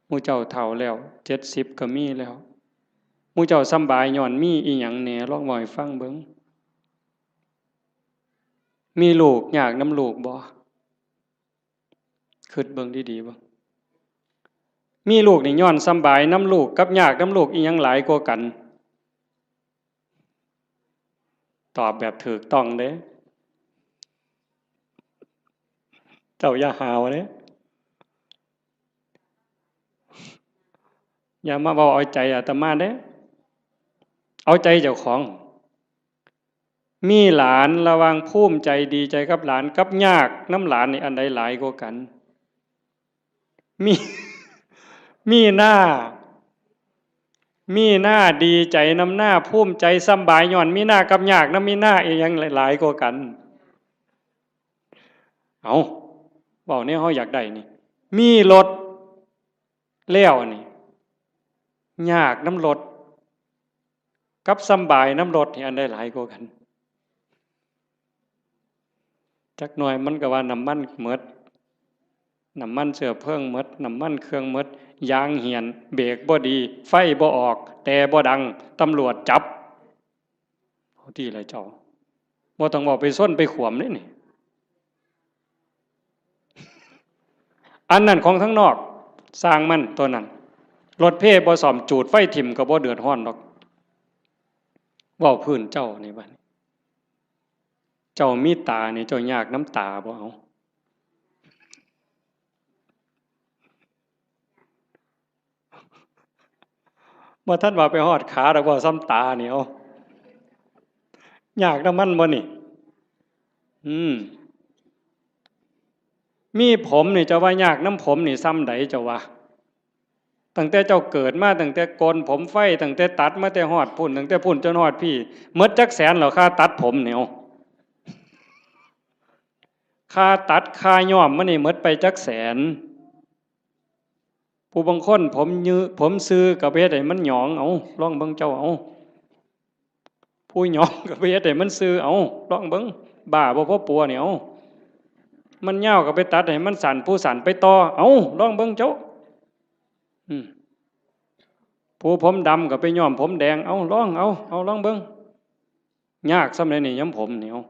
หมู่เจ้าเฒ่าแล้ว70ก็มีแล้วหมู่เจ้าสำบายย้อนมีอีหยังแหน่ลองเว้าให้ฟังเบิ่งมีลูกยากนำลูกบ่คิดเบิ่งดีๆบ่มีลูกนี่ย้อนสำบายนำลูกกับยากนำลูกอีหยังหลายกว่ากันตอบแบบถูกต้องเด้เจ้าอย่าหาวเด้อย่ามาเว้าเอาใจอาตมาเด้เอาใจเจ้าของมีหลานระวังภูมิใจดีใจกับหลานกับยากน้ำหลานนี่อันใดหลายกว่ากันมีมีหน้าดีใจน้ำหน้าภูมิใจสำบายย้อนมีหน้ากับยากน้ำมีหน้าอีหยังหลายกว่ากันเอาเว้าเนี่ยเฮาอยากได้นี่มีรถแล้วนี่ยากน้ำรถกับสำบายน้ำรถนี่อันใดหลายกว่ากันจักหน่อยมันก็ว่าน้ำมันหมดน้ำมันเชื้อเพลิงหมดน้ำมันเครื่องหมดยางเหี่ยนเบรกบ่ดีไฟบ่ออกแต่บ่ดังตำรวจจับเอาที่ไรเจ้าบ่ต้องบอกไปส้นไปขวมนี่อันนั้นของทั้งนอกสร้างมันตัวนั้นรถเพ่บ่ซ่อมจูดไฟถิ่มก็บ่เดือดร้อนดอกเว้าพื้นเจ้านี่บัดเจ้ามีตานี่เจ้ายากน้ำตาบ่เอาบ่ทันว่าไปฮอดขาดอกว่าซ้ำตานี่เอายากน้ำมันบ่นี่มีผมนี่จะว่ายากน้ำผมนี่ซ้ำใดเจ้าว่าตั้งแต่เจ้าเกิดมาตั้งแต่โกนผมไฟตั้งแต่ตัดมาแต่ฮอดพุ่นตั้งแต่พุ่นจนฮอดพี่หมดจักแสนเหรอค่าตัดผมเนี่ยค่าตัดค่าย้อมมันนี่หมดไปจักแสนผู้บางคนผมซื้อกับเฮ็ดให้มันหยองเอาลองเบิ่งเจ้าเอาผู้หยองกับเฮ็ดให้มันซื้อเอาลองเบิ่งบ้าบ่พอปัวเนี่ยเอามันยาวก็ไปตัดให้มันสั่นผู้สั่นไปต่อเอาลองเบิ่งเจ้าผู้ผมดำก็ไปย้อมผมแดงเอาลองลองเบิ่งยากสำาใดนี่ย้ำผมนี่เอา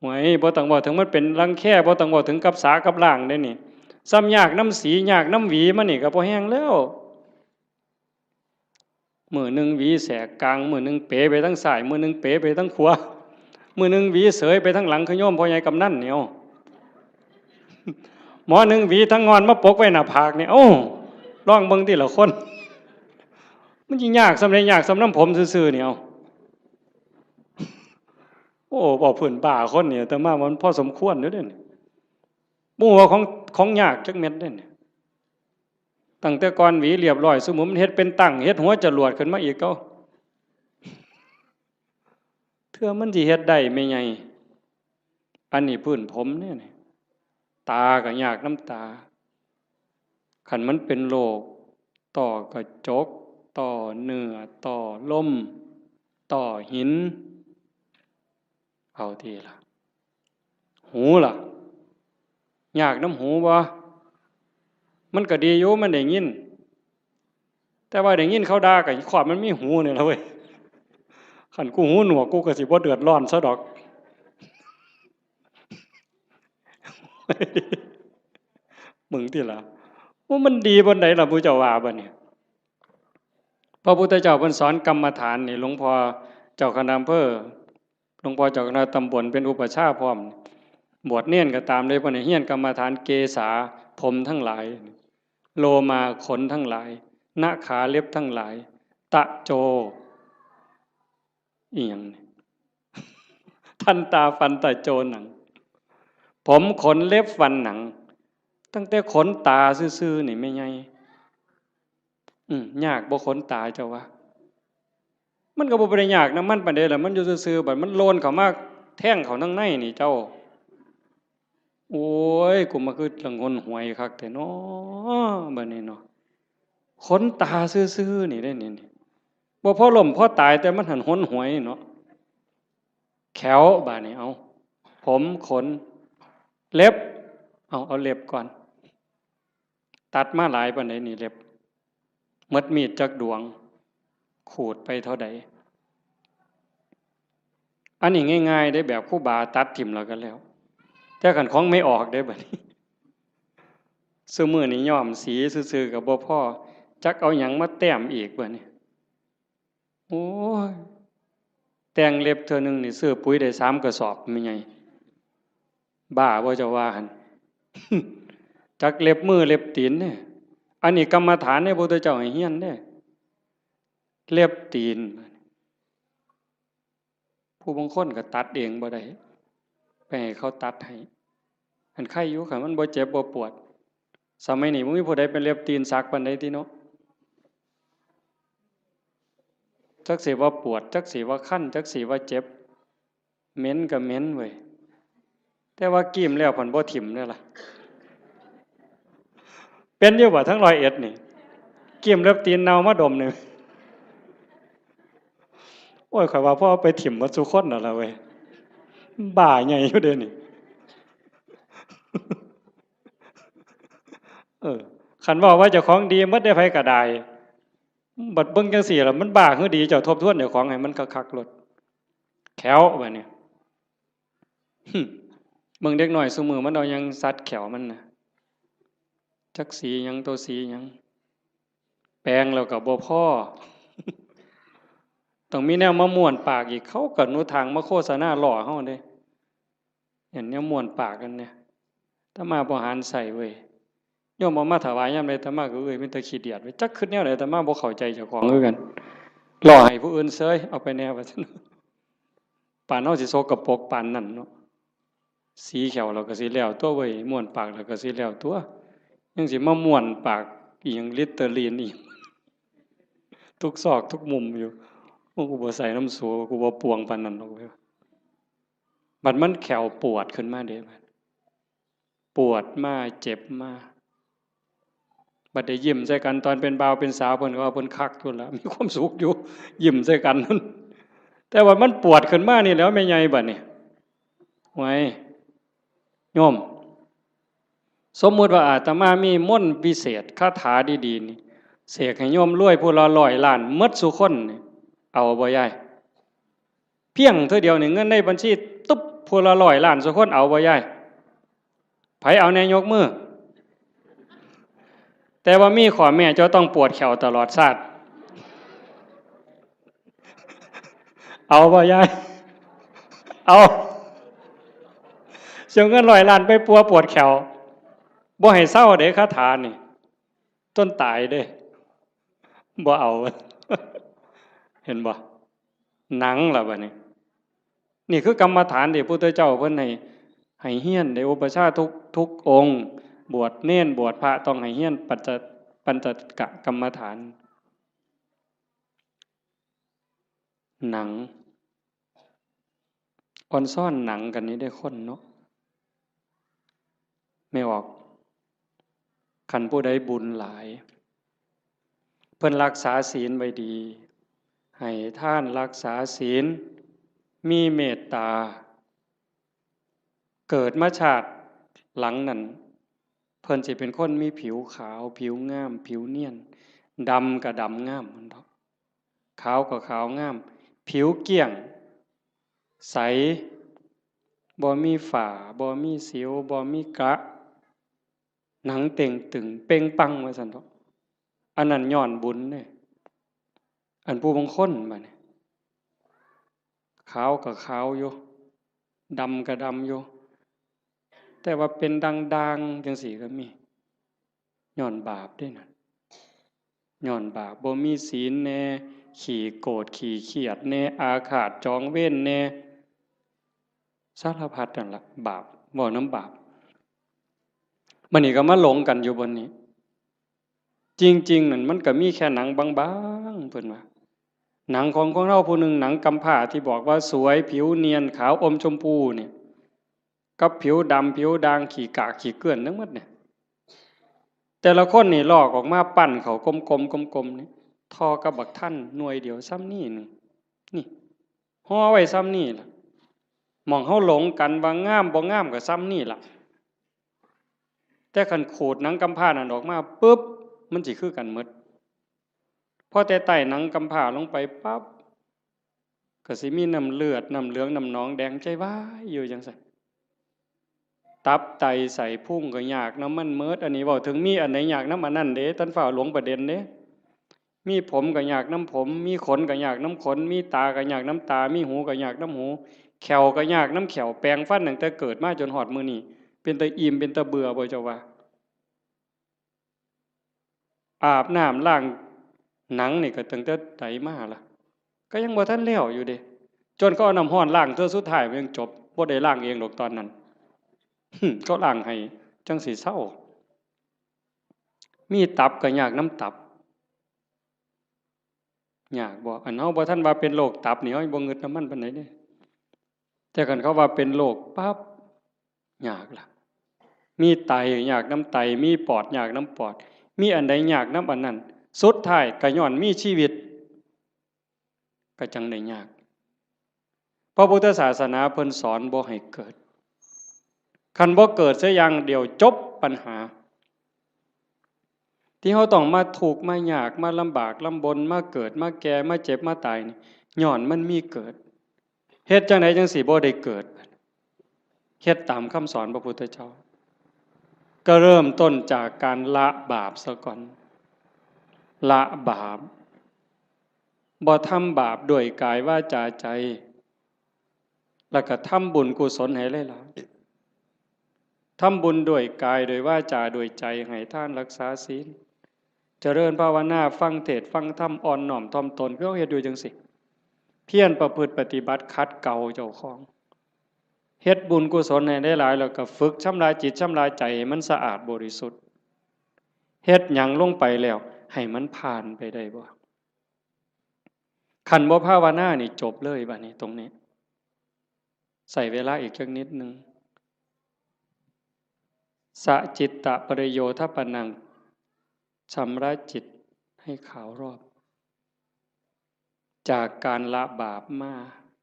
หวยบ่ต้องบอกถึงมันเป็นรังแค่บ่ต้องบอกถึงกับสากับล่างได้นี่ซ้ำยากน้ำสียากน้ำหวีมันนี่ก็พอแห้งแล้วมือหนึ่งหวีแสกกลางมือหนึ่งเป๋ไปทั้งซ้ายมือหนึ่งเป๋ไปทั้งขวามือหนึ่งหวีเสยไปทั้งหลังขย่มพ่อใหญ่กำนันเนี่ยหมอหนึ่งหวีทั้งงอนมาปกไว้หน้าผากเนี่ยโอ้ร้องเบิ่งที่ละคนมันยิ่งยากสำเร็จยากสำน้ำผมซื่อๆเนี่ยโอ้บอกเพื่อนป่าคนเนี่ยแต่มามันพอสมควรเด้อเนี่ยมู่ว่าของยากจักเม็ดเด้อเนี่ยตั้งแต่ก่อนหวีเรียบร้อยสมมุติมันเฮ็ดเป็นตั้งเฮ็ดหัวจรวดขึ้นมาอีกก็เทื่อมันสิเฮ็ดได้ไม่ใหญ่อันนี้พื้นผมเนี่ยตาก็ยากน้ำตาคันมันเป็นโรคต่อกระจกต่อเนื้อต่อลมต่อหินเอาทีละหูล่ะยากน้ำหูบ่มันก็ดีอยู่มันได้ยินแต่ว่าได้ยินเขาด่าก็ขอดมันมีหูนี่ล่ะเว้ยคันกูหูหนวกกูก็สิบ่เดือดร้อนซะดอกมึงติล่ะว่ามันดีบนไหนล่ะพุทธเจ้าว่าบ่เนี่ยพระพุทธเจ้าเพิ่นสอนกรรมฐานนี่หลวงพ่อเจ้าคณะอำเภอหลวงพ่อเจ้าคณะตำบลเป็นอุปชฌาย์พร้อมบวชเนียนก็ตามเลยเพิ่นเฮียนกรรมฐานเกษาผมทั้งหลายโลมาขนทั้งหลายหน้าขาเล็บทั้งหลายตะโจอีหยังทันตาฟันตะโจหนังผมขนเล็บฟันหนัง ตั้งแต่ขนตาซื่อๆนี่ไม่ไงยากบ่ขนตาเจ้าวะมันก็บ่ได้ยากนะมันปานใดล่ะมันอยู่ซื่อๆบัดมันโลนเข้ามาแท่งเข้าทั้งในนี่เจ้าโอ้ยกูมาคือละงนหวยคักแต่น้อบัดนี้เนาะขนตาซื่อๆนี่ได้นี่บ่พอล้มพอตายแต่มันหันหนหวยเนาะแขวบาดนี้เอาผมขนเล็บเอาเล็บก่อนตัดมาหลายปานใดนี่เล็บหมดมีดจักดวงขูดไปเท่าใดอันนี้ง่ายๆได้แบบครูบาตัดทิ่มแล้วกันแล้วแต่คันของไม่ออกได้บัดนี้ซุมื้อนี้ย้อมสีซื่อๆก็บ่พอจักเอาหยังมาแต้มอีกบัดนี้โอ้ยแต่งเล็บเทื่อนึงนี่ซื้อปุ๋ยได้3กระสอบแม่ใหญ่บ้าบ่จะว่าหั่น จักเล็บมือเล็บตีนเนี่ยอันนี้กรรมฐานในพระพุทธเจ้าให้เฮียนเด้เล็บตีนผู้บางคนก็ตัดเองบ่ได้ไปให้เขาตัดให้อันไข้อยู่ค่ะมันบ่เจ็บบ่ปวดสมัยนี้บ่มีผู้ใดเป็นเล็บตีนสักปานใดติเนาะจักสิว่าปวดจักสิว่าคันจักสิว่าเจ็บเหม็นก็เหม็นเว้ยแต่ว่ากีมแล้วเพิ่นบ่ถิ่มเด้อล่ะเป็นอยู่บ่ทั้ง101นี่กีมเล็บตีนเน่ามาดมนึงโอ้ยข่อยว่าพ่อไปถิ่มหมดทุกคนนั่นล่ะเว้ยบ้าใหญ่อยู่เด้นี่คันว่าเจ้าของดีหมดได้ไผก็ได้บัดเบิ่งจังซี่ล่ะมันบ้าคือดีเจ้าทบทวนเจ้าของให้มันคักๆโลดแขวบัดนี้เบิ่งเด็กน้อยซุมื้อมันเอาหยังสัดแขวมันน่ะจักสีหยังตัวสีหยังแปลงแล้วก็บ่พอต้องมีแนวมาม่วนปากอีกเขาก็หนูทางมาโฆษณาล่อเฮาเด้เห็นแนวม่วนปากกันเนี่ยถ้ามาบ่หารใส่เว้ยโยมเอามาถวายยามใดอาตมาก็มันตะขี้เดียดไว้จักคิดแนวใดอาตมาบ่เข้าใจเจ้าของคือกันล่อให้ผู้อื่นเสยเอาไปแนวว่าซั่นปานเฮาสิโซกปรกปานนั้นเนาะสีแขวเราก็สิแล้วตัวเว้ยม่วนปากเราก็สิแล้วตัวยังสิมาม่วนปากอีหยังลิตเตอรีนอีกทุกซอกทุกมุมอยู่กูบ่ใส่น้ำสูกูบ่ปวงปานนั้นดอกเว้ยบัดมันแขวปวดขึ้นมาเด้บัดปวดมาเจ็บมาบัดได้ยิ้มใส่กันตอนเป็นบ่าวเป็นสาวเพิ่นก็ว่าเพิ่นคักพุ่นล่ะมีความสุขอยู่ยิ้มใส่กันนั่นแต่ว่ามันปวดขึ้นมานี่แล้วแม่ใหญ่บัดนี้ไว้โยมสมมุติว่าอาตมามีมนต์วิเศษคาถาดีๆนี่เสกให้โยมรวยผู้ละ100 ล้านหมดซุคนนี่เอาบ่ยายเพียงเท่าเดียวนี่เงินในบัญชีตุ๊บผู้ละ100 ล้านซุคนเอาบ่ยายไผเอาแน่ยกมือแต่ว่ามีข้อแม้เจ้าต้องปวดแขวตลอดชาติเอาบ่ยายเอาเสียเงิน100 ล้านไปปวดแขวบ่ให้เศร้าเด้คาถานี่ต้นตายเด้บ่เอาเห็นบ่หนังล่ะบัดนี้นี่คือกรรมฐานที่พระพุทธเจ้าเพิ่นให้เฮียนได้อุปชาทุกองค์บวชเน้นบวชพระต้องให้เฮียนปัญจกะกรรมฐานหนังออนซ่อนหนังกันนี้ได้คนเนาะไม่ออกคันผู้ใดบุญหลายเพิ่นรักษาศีลไว้ดีให้ท่านรักษาศีลมีเมตตาเกิดมาชาติหลังนั้นเพิ่นสิเป็นคนมีผิวขาวผิวงามผิวเนียนดำก็ดำงามมันเนาะขาวก็ขาวงามผิวเกลี้ยงใสบ่มีฝ้าบ่มีสิวบ่มีกระหนังเต่งตึงเป่งปังว่าซั่นเนาะอันนั้นย้อนบุญเด้อันผู้บางคนบัดนี้ขาวก็ขาวอยู่ดำก็ดำอยู่แต่ว่าเป็นดังๆจังซี่ก็มีย้อนบาปด้วยนั่นย้อนบาปบ่มีศีลแน่ขี้โกรธขี้เคียดแน่อาฆาตจองเวรแน่สารพัดนั่นล่ะบาปบ่น้ำบาป มันนี่ก็มาหลงกันอยู่บนนี้จริงๆนั่นมันก็มีแค่หนังบางๆเพิ่นว่าหนังของเราผู้หนึ่งหนังกำพร้าที่บอกว่าสวยผิวเนียนขาวอมชมพูเนี่ยกับผิวดำผิวด่างขี้กากขี้เกลื่อนทั้งหมดเนี่ยแต่ละคนนี่ลอกออกมาปั้นเขากลมๆนี่ทอกับบักท่านหน่วยเดียวซ้ำนี่นึงนี่ห่อไว้ซ้ำนี่ล่ะมองเฮาหลงกันว่างามบ่งามก็ซ้ำนี่ล่ะแต่คันขูดหนังกำพร้านั่นออกมาปึ๊บมันสิคือกันหมดพอแต่ไต่หนังกำพร้าลงไปปั๊บก็สิมีน้ำเลือดน้ำเหลืองน้ำหนองแดงใจว้ายอยู่จังซั่นตับไตใส่พุ่งก็ยากน้ำมันเมิดอันนี้เว้าถึงมีอันไหนยากน้ำอันนั้นเด้ท่านฝ่าหลวงประเด็นเด้มีผมก็ยากน้ำผมมีขนก็ยากน้ำขนมีตาก็ยากน้ำตามีหูก็ยากน้ำหูแขวก็ยากน้ำแขวแปลงฟันตั้งแต่เกิดมาจนหอดมื้อนี้เป็นตาอิ่มเป็นตาเบื่อบ่เจ้าว่าอาบน้ำล้างหนังนี่ก็ตั้งแต่ไดมาล่ะก็ยังบ่ทันแล้วอยู่เด้จนเขาเอาน้ำร้อนล้างเทื่อสุดท้ายมันยังจบบ่ได้ล้างเองดอกตอนนั้นก็ล้างให้จังสิเศร้ามีตับก็ยากน้ำตับยากบ่อันเฮาบ่ทันว่าเป็นโรคตับนี่เฮาบ่งึดน้ำมันปานใดเด้แต่คันเขาว่าเป็นโรคปั๊บยากล่ะมีไตยากน้ำไตมีปอดยากน้ำปอดมีอันใดยากน้ำอันนั้นสุดท้ายก็ย้อนมีชีวิตก็จังได้ยากพระพุทธศาสนาเพิ่นสอนบ่ให้เกิดคันบ่เกิดซะอย่างเดียวจบปัญหาที่เฮาต้องมาทุกข์มายากมาลำบากลำบนมาเกิดมาแก่มาเจ็บมาตายนี่ย้อนมันมีเกิดเฮ็ดจังไดจังสิบ่ได้เกิดเฮ็ดตามคำสอนพระพุทธเจ้าก็เริ่มต้นจากการละบาปซะก่อนละบาปบ่ทำบาปด้วยกายวาจาใจแล้วก็ทำบุญกุศลให้หลายๆทำบุญด้วยกายด้วยวาจาด้วยใจให้ทานรักษาศีลเจริญภาวนาฟังเทศน์ฟังธรรมอ่อนน้อมถ่อมตนเพื่อเฮ็ดอยู่จังซี่เพียรประพฤติปฏิบัติขัดเกลาเจ้าของเฮ็ดบุญกุศลให้หลายๆแล้วก็ฝึกชำระจิตชำระใจให้มันสะอาดบริสุทธิ์เฮ็ดหยังลงไปแล้วให้มันผ่านไปได้บ่คันบ่ภาวนานี่จบเลยบัดนี้ตรงนี้ใส่เวลาอีกจักนิดนึงสะจิตตะปริโยทปนังชำระจิตให้ขาวรอบจากการละบาป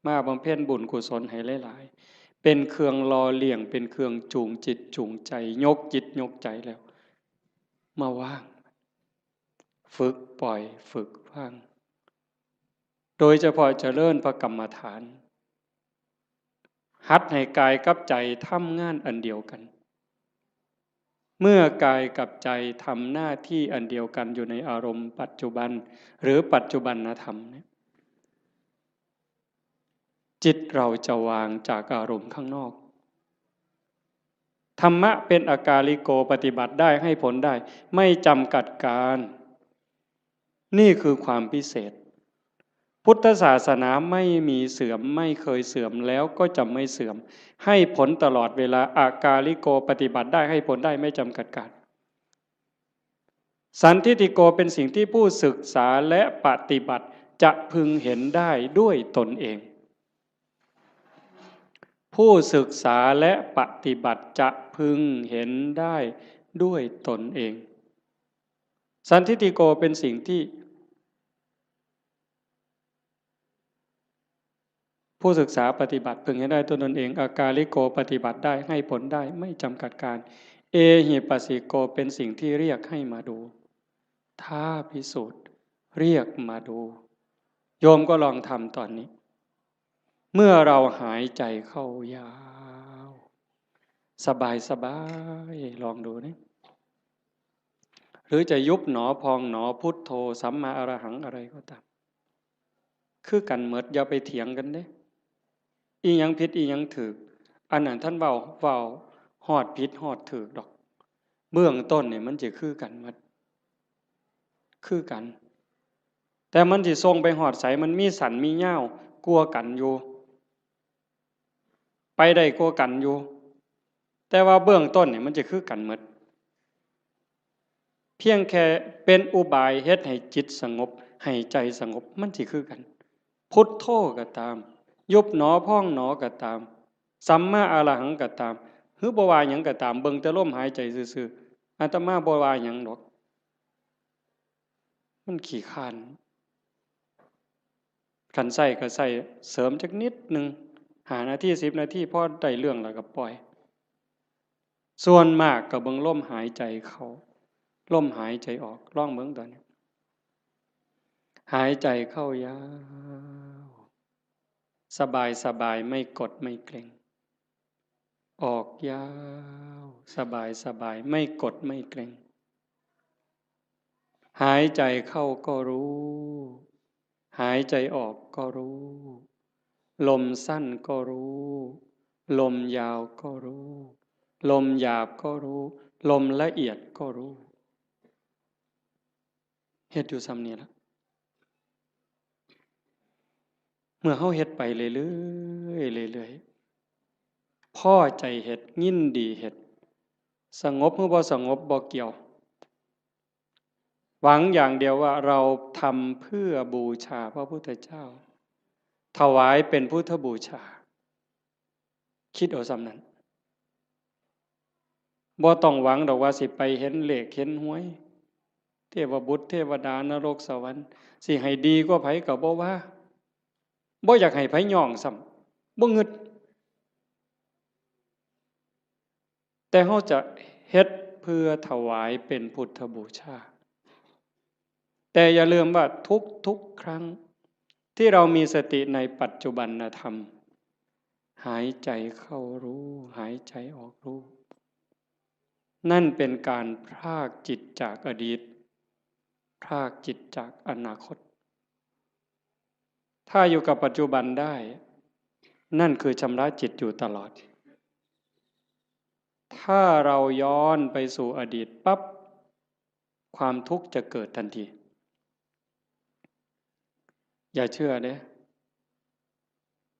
มาบำเพ็ญบุญกุศลให้หลายๆเป็นเครื่องรอเลี้ยงเป็นเครื่องจูงจิตจูงใจยกจิตยกใจแล้วมาว่างฝึกปล่อยฝึกว่างโดยเฉพาะเจริญพระกรรมฐานหัดให้กายกับใจทำงานอันเดียวกันเมื่อกายกับใจทำหน้าที่อันเดียวกันอยู่ในอารมณ์ปัจจุบันหรือปัจจุบันธรรมเนี่ยจิตเราจะวางจากอารมณ์ข้างนอกธรรมะเป็นอากาลิโกปฏิบัติได้ให้ผลได้ไม่จำกัดการนี่คือความพิเศษพุทธศาสนาไม่มีเสื่อมไม่เคยเสื่อมแล้วก็จะไม่เสื่อมให้ผลตลอดเวลาอากาลิโกปฏิบัติได้ให้ผลได้ไม่จำกัดการสันทิฏฐิโกเป็นสิ่งที่ผู้ศึกษาและปฏิบัติจะพึงเห็นได้ด้วยตนเองผู้ศึกษาและปฏิบัติจะพึงเห็นได้ด้วยตนเองสันทิฏฐิโกเป็นสิ่งที่ผู้ศึกษาปฏิบัติพึงเห็นได้ตนเองอากาลิโกปฏิบัติได้ให้ผลได้ไม่จำกัดการเอหิปัสสิโกเป็นสิ่งที่เรียกให้มาดูท้าพิสูจน์เรียกมาดูโยมก็ลองทำตอนนี้เมื่อเราหายใจเข้ายาวสบายลองดูนี่หรือจะยุบหนอพองหนอพุทโธสัมมาอรหังอะไรก็ตามคือกันเหมิดอย่าไปเถียงกันเด้อีหยังผิดอีหยังถูกอันนั้นท่านเว้าฮอดผิดฮอดถูกดอกเบื้องต้นเนี่ยมันจะคือกันหมดคือกันแต่มันสิส่งไปฮอดไสมันมีสันมีเหย้ากลัวกันอยู่ไปได้กลัวกันอยู่แต่ว่าเบื้องต้นเนี่ยมันจะคือกันหมด พียงแค่เป็นอุบายเฮ็ดให้จิตสงบให้ใจสงบมันสิคือกันพุทโธก็ตามยุบหนอพองหนอก็ตามสัมมาอรหังก็ตามหรือบ่ว่าหยังก็ตามเบิ่งแต่ลมหายใจซื่อๆอาตมาบ่ว่าหยังดอกมันขี้คร้านคันใส่ก็ใส่เสริมจักนิดนึง5 นาที10 นาทีพอได้เรื่องแล้วก็ปล่อยส่วนมากก็เบิ่งลมหายใจเข้าลมหายใจออกลองเบิ่งตอนนี้หายใจเข้ายาวสบายสบายไม่กดไม่เกร็งออกยาวสบายสบายไม่กดไม่เกร็งหายใจเข้าก็รู้หายใจออกก็รู้ลมสั้นก็รู้ลมยาวก็รู้ลมหยาบก็รู้ลมละเอียดก็รู้เฮ็ดอยู่ซ้ำนี้ล่ะเมื่อเฮาเฮ็ดไปเรื่อยๆเรื่อยๆพอใจเฮ็ดยินดีเฮ็ดสงบหรือบ่สงบบ่เกี่ยวหวังอย่างเดียวว่าเราทำเพื่อบูชาพระพุทธเจ้าถวายเป็นพุทธบูชาคิดเอาซ้ำนั้นบ่ต้องหวังดอกว่าสิไปเห็นเลขเห็นหวยเทวบุตรเทวดานรกสวรรค์สิให้ดีกว่าไผก็บ่ว่าบ่อยากให้ไผย่องซ้ำบ่งึดแต่เฮาจะเฮ็ดเพื่อถวายเป็นพุทธบูชาแต่อย่าลืมว่าทุกครั้งที่เรามีสติในปัจจุบันธรรมหายใจเข้ารู้หายใจออกรู้นั่นเป็นการพรากจิตจากอดีตพรากจิตจากอนาคตถ้าอยู่กับปัจจุบันได้นั่นคือชำระจิตอยู่ตลอดถ้าเราย้อนไปสู่อดีตปั๊บความทุกข์จะเกิดทันทีอย่าเชื่อเด้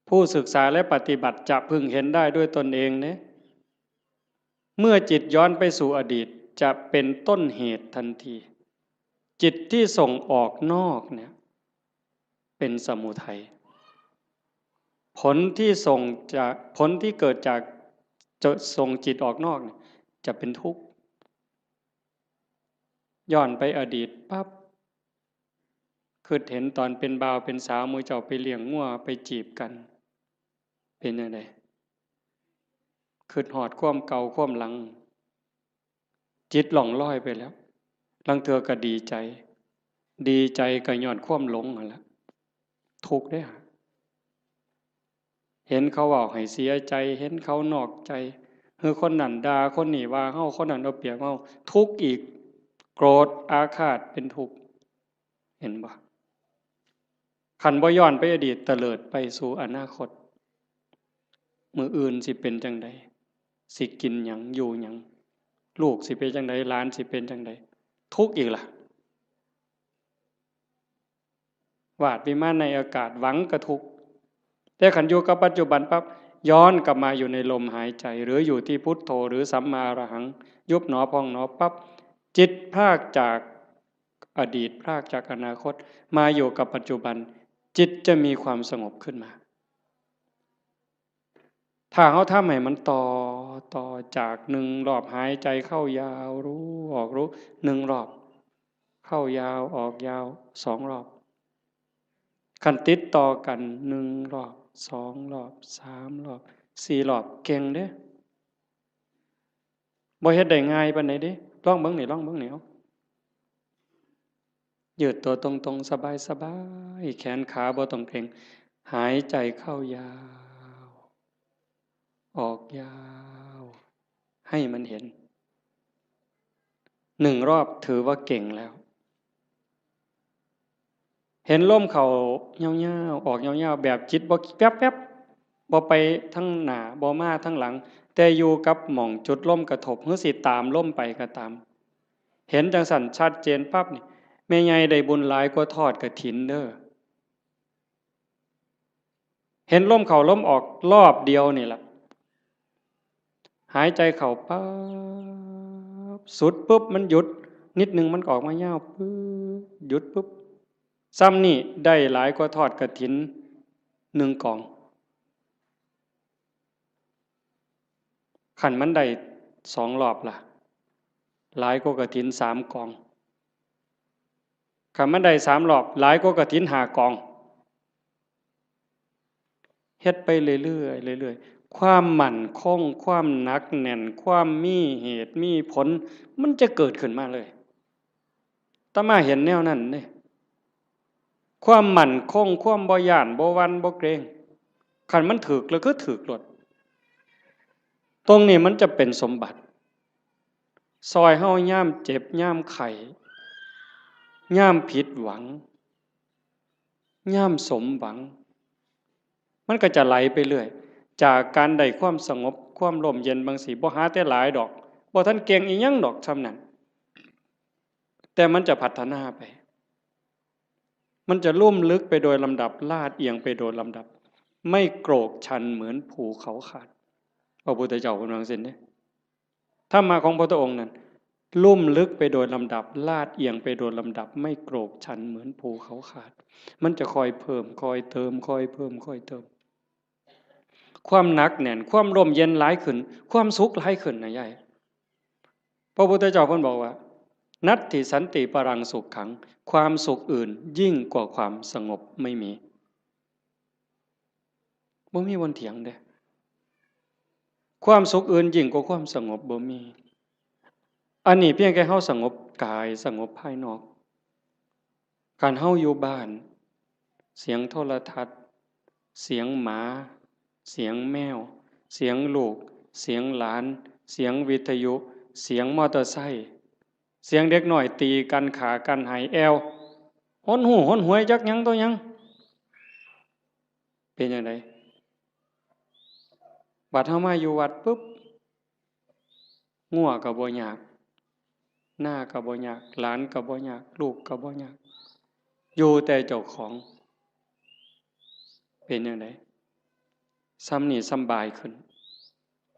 ผู้ศึกษาและปฏิบัติจะพึงเห็นได้ด้วยตนเองเด้เมื่อจิตย้อนไปสู่อดีตจะเป็นต้นเหตุทันทีจิตที่ส่งออกนอกเนี่ยเป็นสมุทัยผลที่เกิดจากจะส่งจิตออกนอกเนี่ยจะเป็นทุกข์ย้อนไปอดีตปั๊บคือเห็นตอนเป็นบ่าวเป็นสาวมือเจ้าไปเลี้ยงงัวไปจีบกันเป็นยังไงคือหอดความเก่าความหลังจิตหล่องลอยไปแล้วลังเธอก็ดีใจก็ย้อนความหลงนั่นแหละทุกข์ได้ฮะเห็นเขาบอกให้เสียใจเห็นเขานอกใจคือคนนั้นด่าคนนี้ว่าเฮาคนนั้นเอาเปรียบเฮาทุกข์อีกโกรธอาฆาตเป็นทุกข์เห็นบ่ขันบ่ย้อนไปอดีตเตลิดไปสู่อนาคตมื้ออื่นสิเป็นจังใดสิกินหยังอยู่หยังลูกสิเป็นจังใดหลานสิเป็นจังใดทุกข์อีกล่ะวาดวิมานในอากาศหวังกระทุกข์แต่ขันอยู่กับปัจจุบันปั๊บย้อนกลับมาอยู่ในลมหายใจหรืออยู่ที่พุทโธหรือสัมมาอรหังยุบหนอพองหนอปั๊บจิตพรากจากอดีตพรากจากอนาคตมาอยู่กับปัจจุบันจิตจะมีความสงบขึ้นมาถ้าเขาทำให้มันต่อจาก1 รอบหายใจเข้ายาวรู้ออกรู้1 รอบเข้ายาวออกยาว2 รอบขันติดต่อกัน1 รอบ2 รอบ3 รอบ4 รอบเก่งเด้บ่เฮ็ดได้ง่ายปานใดเด้ลองเบิ่งนี่เอายืดตัวตรงๆสบายๆแขนขาบ่ต้องเกร็งหายใจเข้ายาวออกยาวให้มันเห็น1 รอบถือว่าเก่งแล้วเห็นลมเข้ายาวๆออกยาวๆแบบจิตบ่แป๊บๆบ่ไปทั้งหน้าบ่มาทั้งหลังแต่อยู่กับหม่องจุดลมกระทบหรือสิตามลมไปก็ตามเห็นจังสั่นชัดเจนปั๊บนี่แม่ใหญ่ได้บุญหลายกว่าทอดกฐินเด้อเห็นลมเข้าลมออกรอบเดียวนี่ล่ะหายใจเข้าปั๊บสุดปุ๊บมันหยุด นิดนึงมันออกมายาวปึ๊บหยุดปุ๊บซ้ำนี่ได้หลายกว่าทอดกฐิน1 กองขันมันได้2 รอบล่ะหลายกว่ากฐิน3 กองขันมันได้3 รอบหลายกว่ากฐิน5 กองเฮ็ดไปเรื่อยๆเรื่อยๆความมั่นคงความหนักแน่นความมีเหตุมีผลมันจะเกิดขึ้นมาเลยอาตมาเห็นแนวนั้นเด้ความมั่นคงความบ่ย้านบ่หวั่นบ่เกรงคันมันถูกแล้วก็ถูกหลดตรงนี้มันจะเป็นสมบัติซอยเฮาย่ามเจ็บย่ามไข้ย่ามผิดหวังย่ามสมหวังมันก็จะไหลไปเรื่อยจากการได้ความสงบความร่มเย็นบางสีบ่หาแต่หลายดอกบ่ทันเก่งอีหยังดอกทำนั้นแต่มันจะพัฒนาไปมันจะลุ่มลึกไปโดยลำดับลาดเอียงไปโดยลำดับไม่โกรกชันเหมือนภูเขาขาดพระพุทธเจ้าพูดว่าซั่นเด้ธรรมะของพระองค์นั้นลุ่มลึกไปโดยลำดับลาดเอียงไปโดยลำดับไม่โกรกชันเหมือนภูเขาขาดมันจะคอยเพิ่มคอยเติมคอยเพิ่มคอยเติมความหนักแน่นความร่มเย็นหลายขึ้นความสุขหลายขึ้นนะยายพระพุทธเจ้าเพิ่นบอกว่านัตถิสันติปรังสุขขังความสุขอื่นยิ่งกว่าความสงบไม่มีบ่มีวันเถียงเด้ความสุขอื่นยิ่งกว่าความสงบบ่มีอันนี้เพียงแค่เฮาสงบกายสงบภายนอกการเฮาอยู่บ้านเสียงโทรทัศน์เสียงหมาเสียงแมวเสียงลูกเสียงหลานเสียงวิทยุเสียงมอเตอร์ไซค์เสียงเด็กน้อยตีกันขากันหายแอวหนหูหนหวยจักหยังตัวหยังเป็นจังไดบัดเฮามาอยู่วัดปุ๊บงัวก็บ่ยากหน้าก็บ่ยากหลานก็บ่ยากลูกก็บ่ยากอยู่แต่เจ้าของเป็นจังไดซ้ำนี่สำบายขึ้น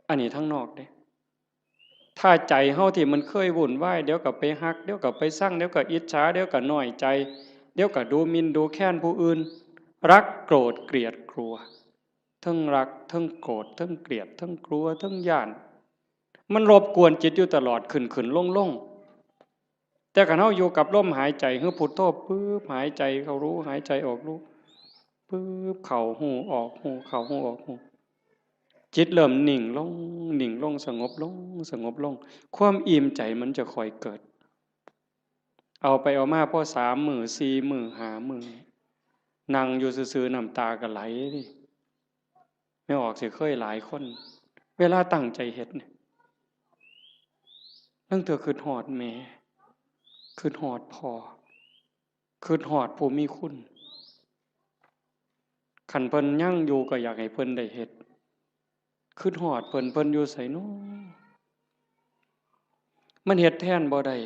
อันนี้ทั้งนอกเด้ถ้าใจเฮาที่มันเคยวุ่นวายเดี๋ยวก็ไปฮักเดี๋ยวก็ไปสั่งเดี๋ยวก็อิจฉาเดี๋ยวก็น้อยใจเดี๋ยวก็ดูหมิ่นดูแค้นผู้อื่นรักโกรธเกลียดกลัวทั้งรักทั้งโกรธทั้งเกลียดทั้งกลัวทั้งย้านมันรบกวนจิตอยู่ตลอดขึ้นลงแต่คันเฮาอยู่กับลมหายใจคือพุทโธปึ๊บหายใจเข้ารู้หายใจออกรู้ปึ๊บเข้าหูออกหูเข้าหูออกหูจิตเริ่มนิ่งลงสงบลงความอิ่มใจมันจะค่อยเกิดเอาไปเอามาพอ3 มื้อ4 มื้อ5 มื้อนั่งอยู่ซื่อๆน้ำตาก็ไหลดิไม่ออกสิเคยหลายคนเวลาตั้งใจเฮ็ดเนี่ยตั้งแต่คิดฮอดแม่คิดฮอดพ่อคิดฮอดผู้มีคุณคันเพิ่นยังอยู่ก็อยากให้เพิ่นได้เฮ็ดคิดฮอดเพิ่นอยู่ไสน้อมันเฮ็ดแทนบ่ได้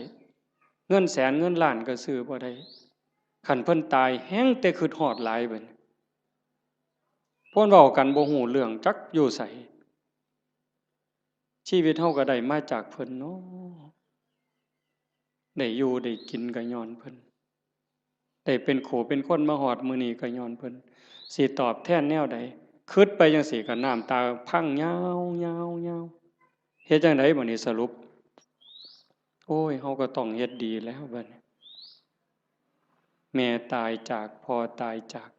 เงินแสนเงินล้านก็ซื้อบ่ได้คันเพิ่นตายแฮงแต่คิดฮอดหลายเบิดเพิ่นเว้ากันบ่ฮู้เรื่องจักอยู่ไสชีวิตเฮาก็ได้มาจากเพิ่นเนาะได้อยู่ได้กินก็ย้อนเพิ่นได้เป็นขู่เป็นคนมาฮอดมื้อนี้ก็ย้อนเพิ่นสิตอบแทนแนวใดคิดไปจังซี่ก็น้ำตาพังยาวๆเฮ็ดจังไดบัดนี้สรุปโอ้ยเฮาก็ต้องเฮ็ดดีแล้วบัดนี้แม่ตายจากพ่อตายจาก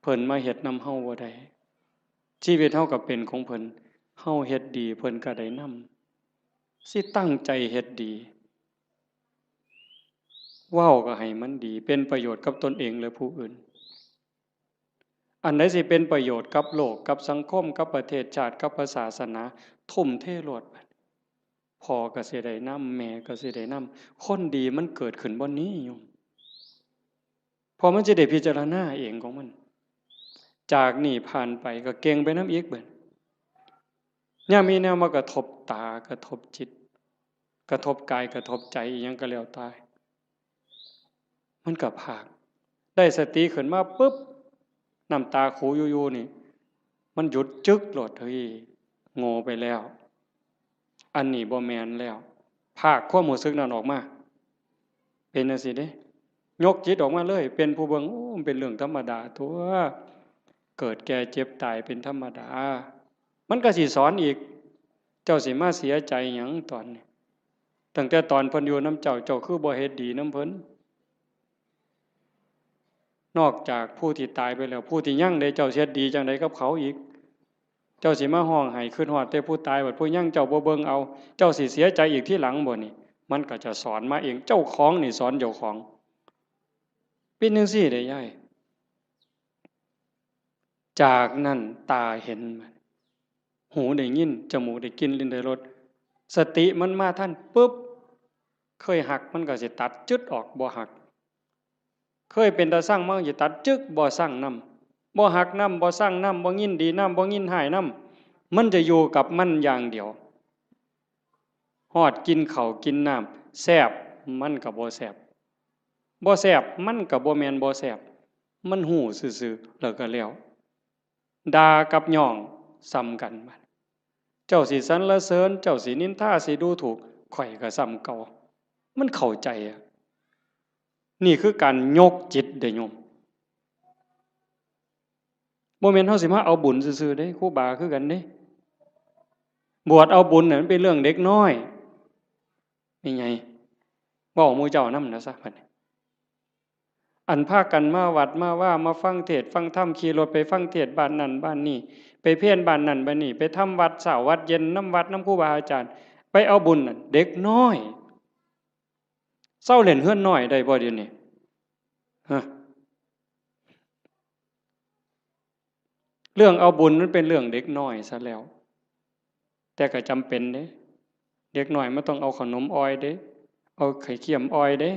เพิ่นมาเฮ็ดนำเฮาบ่ได้ชีวิตเฮาก็เป็นของเพิ่นเฮาเฮ็ดดีเพิ่นก็ได้นำสิตั้งใจเฮ็ดดีเว้าก็ให้มันดีเป็นประโยชน์กับตนเองและผู้อื่นอันใดสิเป็นประโยชน์กับโลกกับสังคมกับประเทศชาติกับศาสนาทุ่มเทโลดบัดพ่อก็สิได้นำแม่ก็สิได้นำคนดีมันเกิดขึ้นบ่นี้โยมพอมันจะได้พิจารณาเองของมันจากนี่ผ่านไปก็เก่งไปนำอีกเบิดยามมีแนวมากระทบตากระทบจิตกระทบกายกระทบใจอิหยังก็แล้วตายมันก็พากได้สติขึ้นมาปึ๊บน้ำตาขูอยู่ๆนี่มันหยุดจึกโลดเฮ้ยโง่ไปแล้วอันนี้บ่แม่นแล้ว ภาคความรู้สึกนั้นออกมาเป็นจังซี่เด้ยกจิตออกมาเลยเป็นผู้เบิ่งโอ้มันเป็นเรื่องธรรมดาตัวเกิดแก่เจ็บตายเป็นธรรมดามันก็สิสอนอีกเจ้าสิมาเสียใจหยังตอนนี้ตั้งแต่ตอนเพิ่นอยู่นำเจ้าคือบ่เฮ็ดดีนำเพิ่นนอกจากผู้ที่ตายไปแล้วผู้ที่ยังได้เจ้าเฮ็ดดีจังไดกับเขาอีกเจ้าสิมาห้องไห้ขึ้นฮอดแต่ผู้ตายบัดผู้ยังเจ้าบ่เบิ่งเอาเจ้าสิเสียใจอีกที่หลังบ่นี่มันก็จะสอนมาเองเจ้าของนี่สอนเจ้าของเป็นจังซี่ได้ยายจากนั้นตาเห็นหูได้ยินจมูกได้กลิ่นลิ้นได้รสสติมันมาท่านปุ๊บเคยหักมันก็สิตัดจึดออกบ่หักเคยเป็นตาสร้างมันสิตัดจึกบ่สร้างนำบ่หักนำบ่สร้างนำบ่ยินดีนำบ่ยินหายนำมันจะอยู่กับมันอย่างเดียวฮอดกินข้าวกินน้ำแซ่บมันก็บ่แซ่บบ่แซ่บมันก็บ่แม่นบ่แซ่บมันหู้ซื่อๆแล้วก็แล้วด่ากับย่องซ้ำกันบัดเจ้าสิสรรเสริญเจ้าสินินทาสิดูถูกข่อยก็ซ้ำเก่ามันเข้าใจอ่ะนี่คือการยกจิตเด้อโยมบ่แม่นเฮาสิมาเอาบุญซื่อๆเด้ครูบาคือกันเด้บวชเอาบุญน่ะมันเป็นเรื่องเด็กน้อยนี่ไงเว้าหมู่เจ้านำนะซะบัดนี้อันพากันมาวัดมาว่ามาฟังเทศน์ฟังธรรมขี่รถไปฟังเทศน์บ้านนั้นบ้านนี้ไปเพี้ยนบ้านนั้นบ้านนี้ไปทำวัดเช้าวัดเย็นน้ำวัดน้ำครูบาอาจารย์ไปเอาบุญน่ะเด็กน้อยเศร้าเล่นเฮือนน้อยได้บ่เดี๋ยวนี้ฮะเรื่องเอาบุญนั้นเป็นเรื่องเด็กน้อยซะแล้วแต่ก็จำเป็นเด้เด็กน้อยมันต้องเอาขนมอ้อยเด้เอาไข่เค็มอ้อยเด้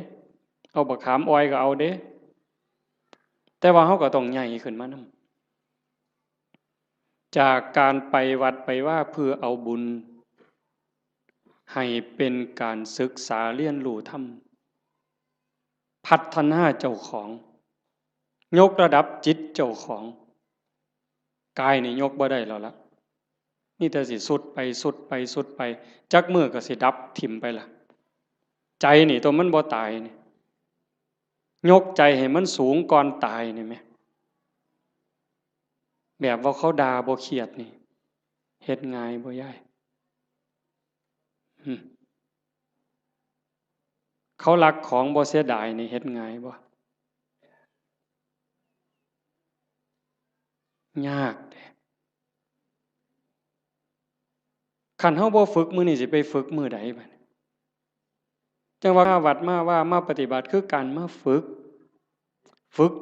เอาบักขามอ้อยก็เอาเด้แต่ว่าเฮาก็ต้องใหญ่ขึ้นมานำจากการไปวัดไปว่าเพื่อเอาบุญให้เป็นการศึกษาเรียนรู้ธรรมพัฒนาเจ้าของยกระดับจิตเจ้าของกายนี่ยกบ่ได้แล้วล่ะนี่แต่สิสุดไปสุดไปสุดไปจักมือก็สิดับถิ่มไปล่ะใจนี่ตัวมันบ่ตายนี่ยกใจให้มันสูงก่อนตายนี่แหมแบบว่าเขาด่าบ่เครียดนี่เฮ็ดง่ายบ่ยายเขารักของบ่เสียดายนี่เฮ็ดง่ายบ่ยากเด้คันเฮาบ่ฝึกมื้อนี้สิไปฝึกมื้อใดบัดจังว่าวัดมาว่ามาปฏิบัติคือการมาฝึก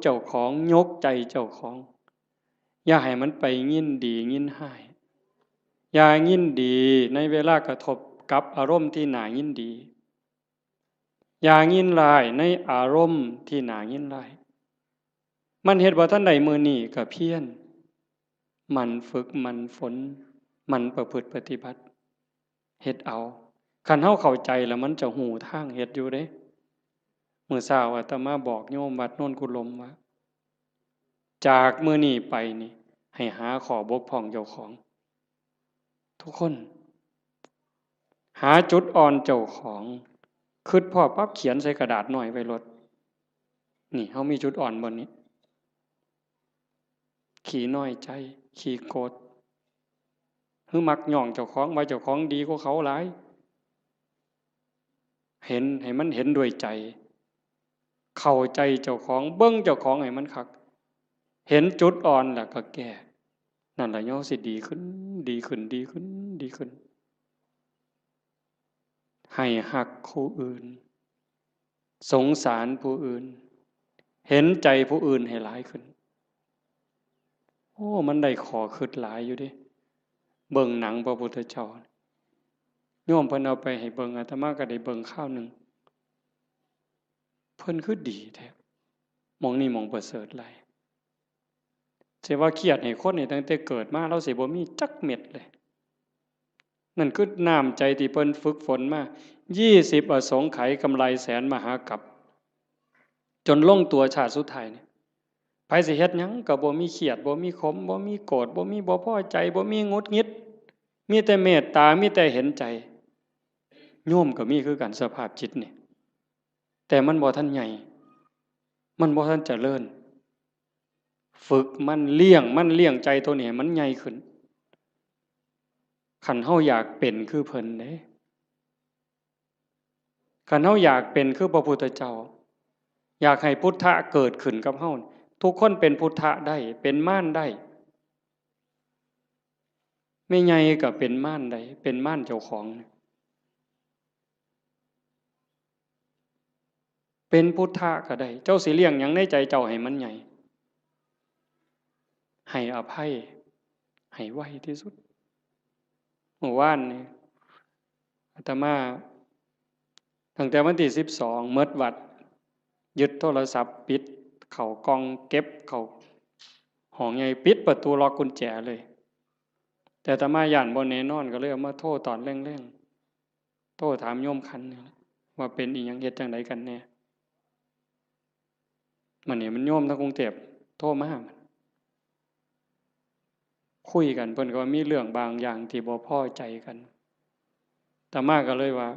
เจ้าของยกใจเจ้าของอย่าให้มันไปยินดียินหายอย่ายินดีในเวลากระทบกับอารมณ์ที่น่ายินดีอย่ายินร้ายในอารมณ์ที่น่ายินร้ายมันเฮ็ดบ่ทันใดมื้อนี้ก็เพียรมันฝึกมันฝนมันประพฤติปฏิบัติเฮ็ดเอาคันเฮาเข้าใจแล้วมันจะหูทางเฮ็ดอยู่เด้มื้อเช้าอาตมาบอกโยมวัดโน่นกุลมว่าจากมื้อนี้ไปนี่ให้หาข้อบกพร่องเจ้าของทุกคนหาจุดอ่อนเจ้าของคิดพอปั๊บเขียนใส่กระดาษหน่อยไว้รถนี่เฮามีจุดอ่อนบนนี้ขี้น้อยใจขี้โกรธคือมักย่องเจ้าของว่าเจ้าของดีกว่าเขาหลายเห็นให้มันเห็นด้วยใจเข้าใจเจ้าของเบิ่งเจ้าของให้มันคักเห็นจุดอ่อนแล้วก็แก้นั่นล่ะย่อสิดีขึ้นดีขึ้นดีขึ้นดีขึ้นให้ฮักผู้อื่นสงสารผู้อื่นเห็นใจผู้อื่นให้หลายขึ้นโอ้มันได้ขอคิดหลายอยู่ดิเบิ่งหนังพระพุทธเจ้าโยมเพิ่นเอาไปให้เบิ่งอาตมาก็ได้เบิ่งข้าวนึงเพิ่นคือดีแท้มองนี่มองประเสริฐหลายสิว่าเครียดให้คนนี่ตั้งแต่เกิดมาเราสิบ่มีจักเม็ดเลยนั่นคือน้ำใจที่เพิ่นฝึกฝนมา20อสงไขยกำไรแสนมหากัปจนลงตัวชาติสุดท้ายนี่ไผสิเฮ็ดหยังก็บ่มีเครียดบ่มีขมบ่มีโกรธบ่มีบ่พอใจบ่มีหงุดหงิดมีแต่เมตตามีแต่เห็นใจ โยมก็มีคือกันสภาพจิตนี่แต่มันบ่ทันใหญ่มันบ่ทันเจริญฝึกมันเลี้ยงใจตัวนี้มันใหญ่ขึ้นคันเฮาอยากเป็นคือเพิ่นเด้คันเฮาอยากเป็นคือพระพุทธเจ้าอยากให้พุทธะเกิดขึ้นกับเฮาทุกคนเป็นพุทธะได้เป็นม่านได้ไม่ใหญ่ก็เป็นม่านได้เป็นม่านเจ้าของเป็นพุทธะก็ได้เจ้าสิเลี้ยงหยังในใจเจ้าให้มันใหญ่ให้อภัยให้ไวที่สุดเมื่อวานนี่อาตมาตั้งแต่วันที่12เมิดวัดยึดโทรศัพท์ปิดเข้ากล่องเก็บเข้าห้องใหญ่ปิดประตูล็อกกุญแจเลยแต่อาตมาย่านบ่แน่นอนก็เลยเอามาโทรตอนแรงๆโทรถามโยมคันนี่ว่าเป็นอีหยังเฮ็ดจังไดกันแน่มันนี่มันโยมทางกรุงเทพโทรมาคุยกันเพิ่นก็ว่ามีเรื่องบางอย่างที่บ่พอใจกันอาตมาก็เลยว่า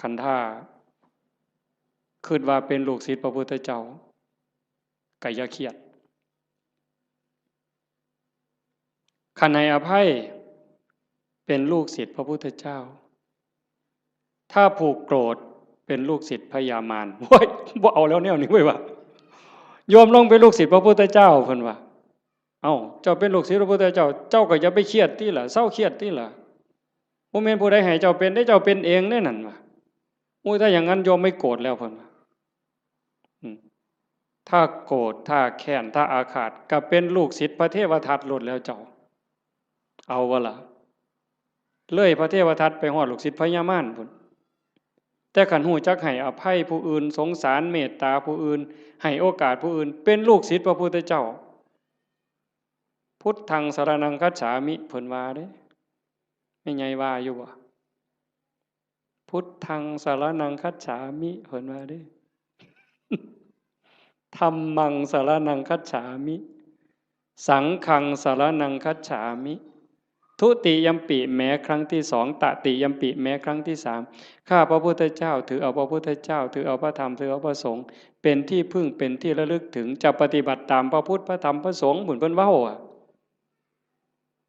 คันท่าคิดว่าเป็นลูกศิษย์พระพุทธเจ้าก็อย่าเครียดคันให้อภัยเป็นลูกศิษย์พระพุทธเจ้าถ้าผูกโกรธเป็นลูกศิษย์พญามารโอ้ยบ่เอาแล้วแนวนี้เว้ยว่าโยมลงเป็นลูกศิษย์พระพุทธเจ้าเพิ่นว่าเอ้าเจ้าเป็นลูกศิษย์พระพุทธเจ้าเจ้าก็อย่าไปเครียดติล่ะเศร้าเครียดติล่ะบ่แม่นผู้ใดให้เจ้าเป็นได้เจ้าเป็นเองแน่นั่นว่าโอ้ยถ้าอย่างนั้นโยมไม่โกรธแล้วเพิ่นว่าถ้าโกรธถ้าแค้นถ้าอาฆาตก็เป็นลูกศิษย์พระเทวทัตหลุดแล้วเจ้าเอาวะล่ะเลยพระเทวทัตไปฮอดลูกศิษย์พญามารพุ่นแต่ขันหูจักให้อภัยผู้อื่นสงสารเมตตาผู้อื่นให้โอกาสผู้อื่นเป็นลูกศิษย์พระพุทธเจ้าพุทธังสรณังคัจฉามิเพิ่นว่าเด้ไม่ไงว่าอยู่บ่พุทธังสรณังคัจฉามิเพิ่นว่าเด้ธัมมังสรณังคัจฉามิสังฆังสรณังคัจฉามิทุติยัมปิแม้ครั้งที่2ตติยัมปิแม้ครั้งที่3ข้าพระพุทธเจ้าถือเอาพระพุทธเจ้าถือเอาพระธรรมถือเอาพระสงฆ์เป็นที่พึ่งเป็นที่ระลึกถึงจะปฏิบัติตามพระพุทธพระธรรมพระสงฆ์บุญเพิ่นเว้า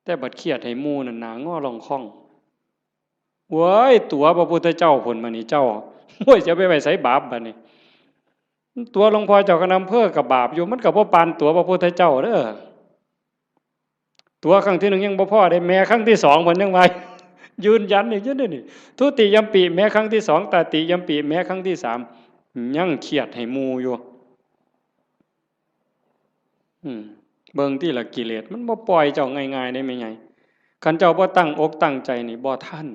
แต่บัดเครียดให้หมู่นั่นหนางอลองค่องเว้ยตัวพระพุทธเจ้าพุ่นมานี่เจ้าโอ้ยจะไปไว้ไสบาปบัดนี้ตัวหลวงพ่อเจ้าคณะอำเภอกับบาปอยู่มันก็บ่ปานตัวพระพุทธเจ้าเด้อตัวครั้งที่1ยังบ่พอได้แม้ครั้งที่2เพิ่นยังว่ายืนยันอีกอยู่นี่ทุติยัมปิแม้ครั้งที่2ตติยัมปิแม้ครั้งที่3ยังเครียดให้หมู่อยู่เบิ่งที่ละกิเลสมันบ่ปล่อยเจ้าง่ายๆได้แม่ใหญ่คันเจ้าบ่ตั้งอกตั้งใจนี่บ่ทัน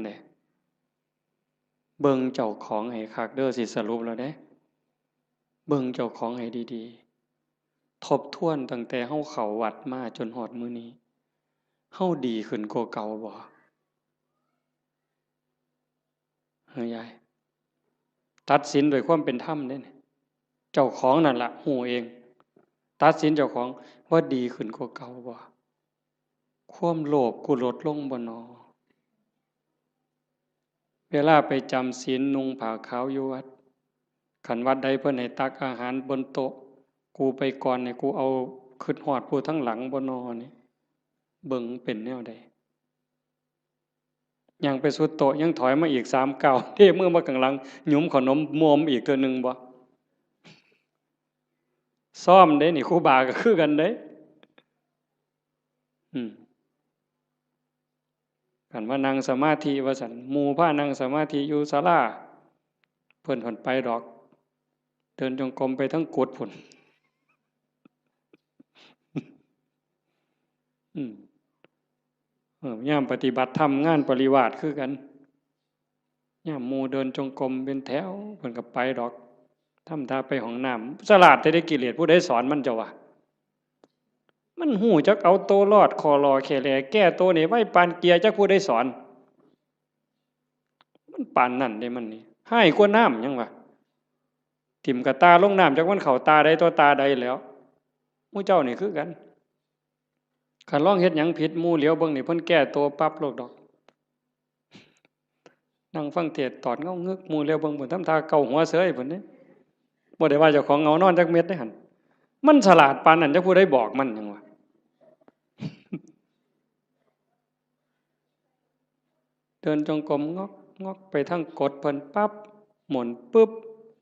เด้เบิ่งเจ้าของให้คักเด้อสิสรุปแล้วเด้เบิ่งเจ้าของให้ดีๆทบทวนตั้งแต่เฮาเข้าวัดมาจนฮอดมื้อนี้เฮาดีขึ้นกว่าเก่าบ่เฮ้ยยายตัดสินด้วยความเป็นธรรมเด้เจ้าของนั่นล่ะฮู้เองตัดสินเจ้าของว่าดีขึ้นกว่าเก่าบ่ความโลภกูลดลงบ่น้อเวลาไปจำศีลนุ่งผ้าขาวอยู่วัดขันวัดใดเพิ่นให้ตักอาหารบนโต๊ะกูไปก่อนเนี่ยกูเอาขึ้นหอดผู้ทั้งหลังบ่นอนี่เบิ่งเป็นแนวใดยังไปสุดโต๊ะยังถอยมาอีก3 ก้าวเท่มือมาข้างหลังหยุมขนมมอมอีกตัวนึงบ่ซ้อมเด้นี่ครูบาก็คือกันเด้กันว่านั่งสมาธิว่าซั่นหมู่พานั่งสมาธิอยู่ศาลาเพิ่นไปดอกเดินจงกรมไปทั้งกุดพุ่นยามปฏิบัติธรรมงานปริวาสคือกันยามหมู่เดินจงกรมเป็นแถวเพิ่นก็ไปดอกทำท่าไปห้องน้ำฉลาดได้กิเลสผู้ใดสอนมันเจ้าวะมันหูจักเอาโตรอดคอรอแค่แลแก้โตนี่ไว้ปานเกียจักผู้ใดสอนมันปานนั่นได้มันนี่ให้กว่าน้ำยังวะทิ่มกับตาลงน้ำจากมันเข่าตาใดตัวตาใดแล้วมู่เจ้านี่คือกัน คันลองเฮ็ดหยังผิดหมู่เหลียวเบิ่งนี่เพิ่นแก้ตัวปั๊บโลดดอกนั่งฟังเทศน์ตอดเงางึกหมู่เหลียวเบิ่งเพิ่นทำท่าเกาหัวเสยเพิ่นเด้บ่ได้ว่าเจ้าของเหงานอนจักเม็ดเด้หั่นมันฉลาดปานนั้นจักผู้ใดบอกมันหยังวะเดินจงกรมงอกงอกไปทางกดเพิ่นปั๊บหมุนปึ๊บ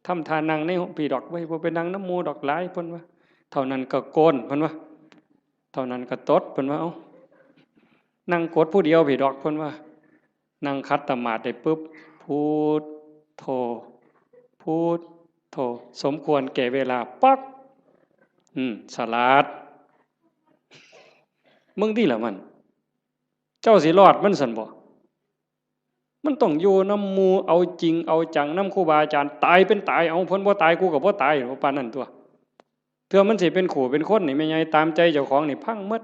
ทำท่านั่งในพี่ดอกไว้บ่ไปนั่งน้ำหมู่ดอกหลายเพิ่นว่าเท่านั้นก็โกนเพิ่นว่าเท่านั้นก็ตดเพิ่นว่าเอ้านั่งกดผู้เดียวพี่ดอกเพิ่นว่านั่งคัดตมาดได้ปึ๊บพูดโธพูดโธสมควรแก่เวลาปักสลาดมึงที่ละมันเจ้าสิรอดมันสั่นบ่มันต้องอยู่น้ำหมู่เอาจริงเอาจังน้ำครูบาอาจารย์ตายเป็นตายเอาเพิ่นบ่ตายกูก็บ่ตายปานนั้นตัวเทื่อมันสิเป็นขู่เป็นคนนี่แม่ใหญ่ตามใจเจ้าของนี่พังหมด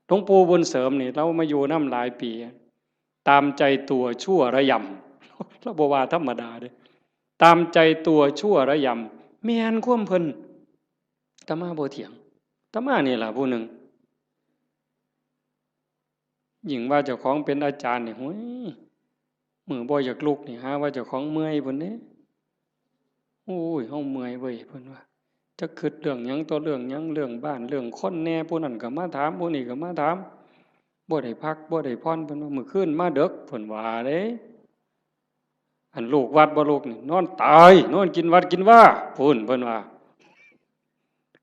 หลวงปู่บุญเสริมนี่เรามาอยู่น้ำหลายปีตามใจตัวชั่วระยำเราบ่ว่าธรรมดาเด้ตามใจตัวชั่วระยำแม่นความเพิ่นอาตมาบ่เถียงอาตมานี่ล่ะผู้หนึ่งยิ่งว่าเจ้าของเป็นอาจารย์นี่โอ้ยมือบ่อยากลุกนี่หาว่าเจ้าของเมื่อยพุ่นเด้โอ้ยเฮาเมื่อยเว้ยเพิ่นว่าจะคิดเรื่องหยังต่อเรื่องหยังเรื่องบ้านเรื่องคนแน่ผู้นั้นก็มาถามผู้นี้ก็มาถามบ่ได้พักบ่ได้พรเพิ่นว่ามื้อคืนมาดึกเพิ่นว่าเด้อันลูกวัดบ่ลูกนี่นอนตายนอนกินวัดกินว่าเพิ่นว่า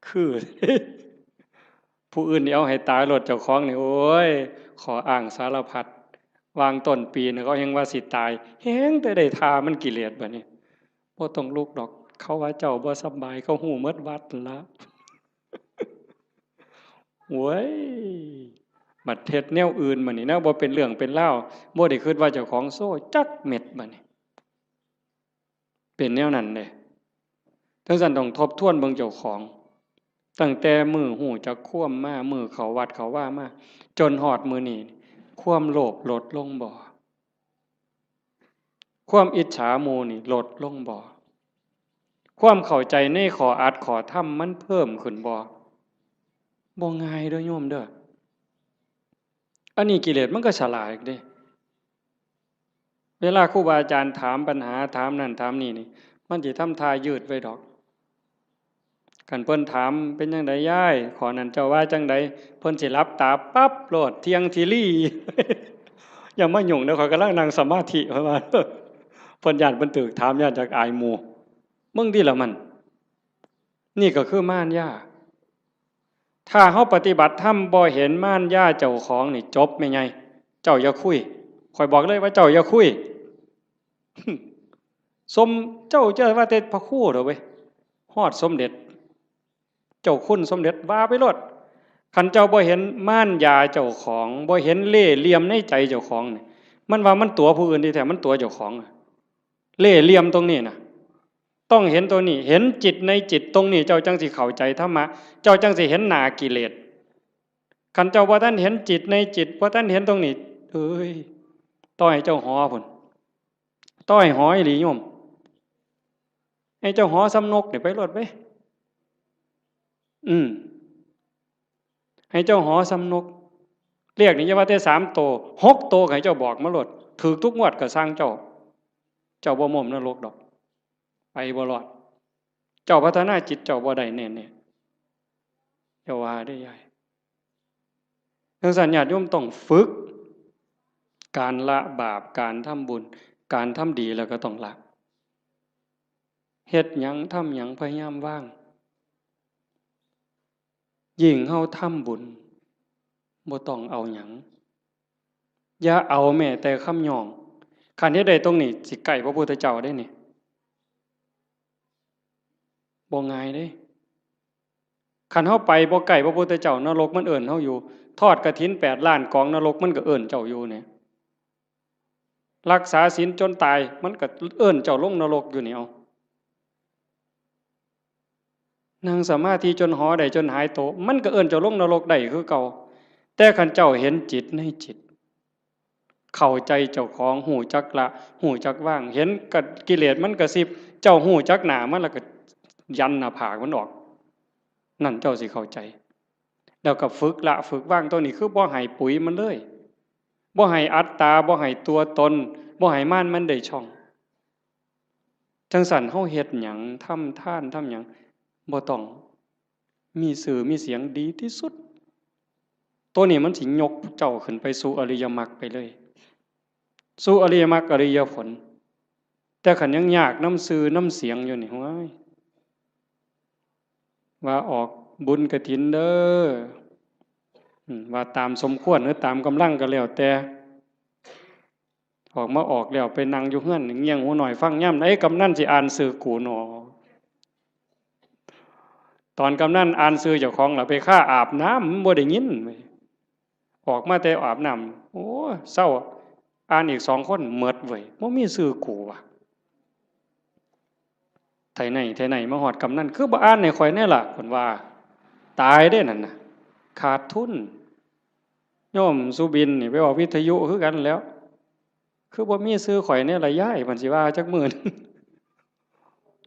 คือผู้อื่นนี่เอาให้ตายรถเจ้าของนี่โอ้ยขออ้างสารพัดวางต้นปีนี่เขายังว่าสิตายแฮงแต่ได้ทามันกิเลสบัดนี้บ่ต้องลุกดอกเขาว่าเจ้าบ่สบายเขาฮู้หมดวัดนั่นล่ะโว้ยบัดเฮ็ดแนวอื่นบัดนี้แนวบ่เป็นเรื่องเป็นราวบ่ได้คิดว่าเจ้าของโซ่จักเม็ดบัดนี้เป็นแนวนั้นเด้ทั้งนั้นต้องทบทวนเบิ่งเจ้าของตั้งแต่มือหูจักคว่ำมามือเขาวัดเขาว่ามาจนหอดมือนี่ความโลภลดลงบ่ความอิจฉาหมู่นี่ลดลงบ่ความเข้าใจในขออัดขอทำมันเพิ่มขึ้นบ่ง่ายเด้อโยมเด้ออันนี้กิเลสมันก็ฉลาดเด้เวลาครูบาอาจารย์ถามปัญหาถามนั่นถามนี่มันสิทำทายืดไว้ดอกกันเพิ่นถามเป็นจังไดย้ายขอนั้นเจ้าว่าจังไดเพิ่นสิหลับตาปั๊บโลดเที่ยงทีรี่ อย่ามายุ่งเด้อข้อยกำลังนั่งสมาธิเพิ่นว่าเพิ่นย้านเพิ่นตึกถามย้านจากอายหมู่มึงที่ละมันนี่ก็คือม่านย่าถ้าเฮาปฏิบัติธรรมบ่เห็นม่านย่าเจ้าของนี่จบแม่ใหญ่เจ้าอย่าคุยข้อยบอกเลยว่าเจ้าอย่าคุย สมเจ้าว่าแต่พระครูเด้อเว้ยฮอดสมเด็จเจ้าคุณสมเด็จว่าไปโลดคันเจ้าบ่เห็นม่านยาเจ้าของบ่เห็นเล่ห์เหลี่ยมในใจเจ้าของนี่มันว่ามันตัวผู้อื่นที่แท้มันตัวเจ้าของเล่ห์เหลี่ยมตรงนี้น่ะต้องเห็นตัวนี้เห็นจิตในจิตตรงนี้เจ้าจังสิเข้าใจธรรมะเจ้าจังสิเห็นหน้ากิเลสคันเจ้าบ่ทันเห็นจิตในจิตบ่ทันเห็นตรงนี้เอ้ยต้อยเจ้าหอพุ่นต้อยหอยหลีโยมให้เจ้าหอสำนกนี่ไปรถไปให้เจ้าหอสำนกเรียกนี่จะว่าแต่3 โต6 โตให้เจ้าบอกมาโลดถูกทุกงวดก็สร้างเจ้าบ่ม่มนรกดอกไปบ่รอดเจ้าพัฒนาจิตเจ้าบ่ได้แน่ๆอย่าว่าได้ใหญ่ทั้งสัญญาติโยมต้องฝึกการละบาปการทำบุญการทำดีแล้วก็ต้องละเฮ็ดหยังทำหยังพยายามว่างยิ่งเฮาทำบุญบ่ต้องเอาหยังอย่าเอาแม้แต่คำย่องคันเฮ็ดได้ตรงนี้สิใกล้พระพุทธเจ้าได้นี่บ่ง่ายเด้คันเฮาไปบ่ใกล้พระพุทธเจ้านรกมันเอิ้นเฮาอยู่ทอดกฐิน8 ล้านกองนรกมันก็เอิ้นเจ้าอยู่เนี่ยรักษาศีลจนตายมันก็เอิ้นเจ้าลงนรกอยู่นี่เอานั่งสมาธิจนหอได้จนหายโตมันก็เอิ้นเจ้าลงนรกได้คือเก่าแต่คันเจ้าเห็นจิตในจิตเข้าใจเจ้าของหูจักละหูจักว่างเห็นกับกิเลสมันกระซิบเจ้าหูจักหนามันแล้วก็ยันหน้าผากมันออกนั่นเจ้าสิเข้าใจ แล้วก็ฝึกละฝึกว่างตัวนี้คือบ่ให้ปุ๋ยมันเลยบ่ให้อัตตาบ่ให้ตัวตนบ่ให้ม่านมันได้ช่องจังสั่นเฮาเฮ็ดหยังทำทานทำหยังบ่ต้องมีสื่อมีเสียงดีที่สุดตัวนี้มันสิยกเจ้าขึ้นไปสู่อริยมรรคไปเลยสู่อริยมรรคอริยผลแต่ขันยังยากน้ำสื่อน้ำเสียงอยู่นี่ว้ายว่าออกบุญกฐินเด้อว่าตามสมควรหรือตามกำลังก็แล้วแต่ออกมาออกแล้วไปนั่งอยู่เฮือนเงี่ยงหูหน่อยฟังย่ำไอ้กำนันสิอ่านสื่อกูหนอตอนกำนันอ่านสื่อเจ้าของล่ะไปฆ่าอาบน้ำบ่ได้ยินออกมาแต่อาบน้ำโอ้เศร้าอ่านอีก2 คนเมิดเว้ยบ่มีสื่อกูว่ะไทไหนมาหอดกำนันคือบ่อ่านในข่อยแน่ล่ะเพิ่นว่าตายได้นั่นน่ะขาดทุนโยมสุบินนี่ไปออกวิทยุคือกันแล้วคือบ่มีซื้อข่อยเนี่ยละย้ายเพิ่นสิว่าจักมื้อนึง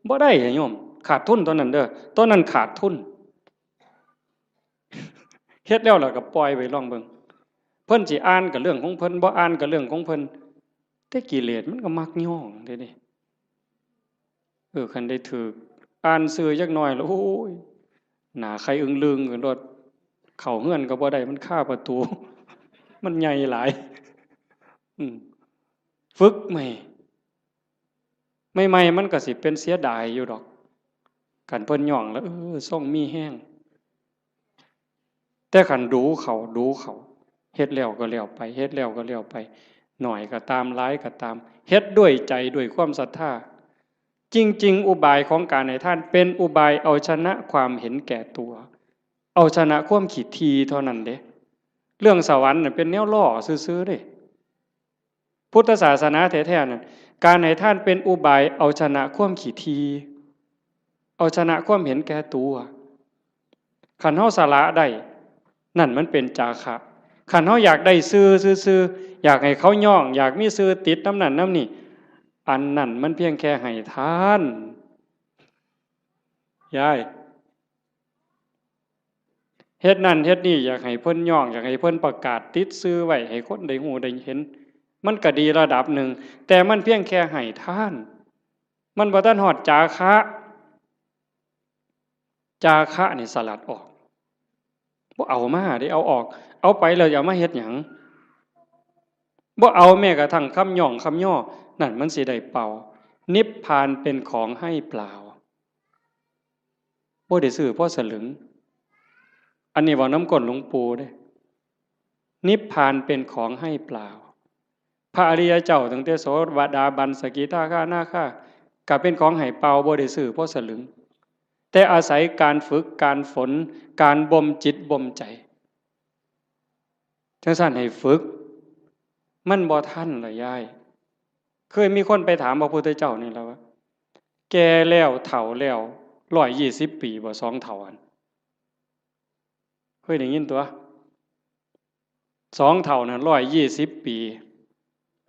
บ่ได้โยมขาดทุนตอนนั้นเด้อตอนนั้นขาดทุนเฮ็ดแล้วล่ะก็ปล่อยไว้ลองเบิ่งเพิ่นสิอ่านก็เรื่องของเพิ่นบ่อ่านก็เรื่องของเพิ่นแต่กิเลสมันก็มักย่องเด้นี่คันได้ถูกอ่านซื่อจักหน่อยแล้วโอ้ยหน้าใครอึ้งลึงกันรถเข้าเฮือนก็บ่ได้มันคาประตูมันใหญ่หลายฝึกใหม่มันก็สิเป็นเสียดายอยู่ดอกกันเพิ่นย่องแล้วส่งมีแห้งแต่ขันดูเขาเฮ็ดแล้วก็แล้วไปเฮ็ดแล้วก็แล้วไปหน่อยก็ตามหลายก็ตามเฮ็ดด้วยใจด้วยความศรัทธาจริงๆอุบายของการให้ท่านเป็นอุบายเอาชนะความเห็นแก่ตัวเอาชนะความขี้ทีเท่านั้นเด้เรื่องสวรรค์น่ะเป็นแนวล่อซื่อๆเด้พุทธศาสนาแท้ๆนั่นการให้ท่านเป็นอุบายเอาชนะความขี้ทีเอาชนะความเห็นแก่ตัวขันเฮาสละได้นั่นมันเป็นจาคะขันเฮาอยากได้ซื่ออยากให้เขาย่องอยากมีซื่อติดน้ำนั่นน้ำนี่อันนั่นมันเพียงแค่ให้ทานยายเฮ็ดนั่นเฮ็ดนี่อยากให้เพิ่นย่องอยากให้เพิ่นประกาศติดซื่อไว้ให้คนได้ฮู้ได้เห็นมันก็ดีระดับหนึ่งแต่มันเพียงแค่ให้ทานมันบ่ทันฮอดจาคะนี่สลัดออกบ่เอามาได้เอาออกเอาไปแล้วอย่ามาเฮ็ดหยังบ่เอาแม้กระทั่งคำย่องคำย่อนั่นมันสิได้เป่านิพพานเป็นของให้เปล่าบ่ได้ซื้อเพราะสลึงอันนี้ว่าน้ำก้นหลวงปู่เด้นิพพานเป็นของให้เปล่าพระอริยเจ้าตั้งแต่โสดาบันสกิทาคานาคาก็เป็นของให้เปล่าบ่ได้ซื้อเพราะสลึงแต่อาศัยการฝึกการฝนการบ่มจิตบ่มใจจังซั่นให้ฝึกมันบ่ทันล่ะยายเคยมีคนไปถามพระพุทธเจ้านี่แล้วว่าแก่แล้วเฒ่าแล้ว120 ปีบ่2เฒ่าอันเคยได้ยินตัว2เฒ่านั้น120 ปี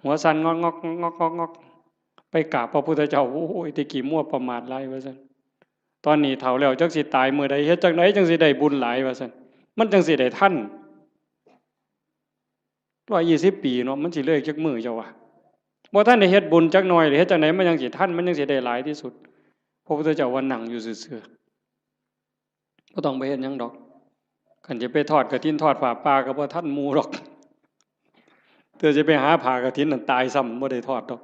หัวสั่นงอกไปกราบพระพุทธเจ้าโอ้ยตะกี้มั่วประมาทหลายว่าซั่นตอนนี้เฒ่าแล้วจักสิตายมื้อใดเฮ็ดจังไดจังสิได้บุญหลายว่าซั่นมันจังสิได้ทัน120 ปีเนาะมันสิเลยจักมื้อเจ้าว่าบ่ทันได้เฮ็ดบุญจักหน่อยหรือเฮ็ดจังไดมันจังสิทันมันจังสิได้หลายที่สุดพระพุทธเจ้าว่านั่งอยู่ซื่อๆบ่ต้องไปเฮ็ดหยังดอกคันจะไปทอดกฐินทอดผ้าป่าก็บ่ทันหมู่ดอกเธอจะไปหาผ้ากฐินนั่นตายซ้ำบ่ได้ทอดดอก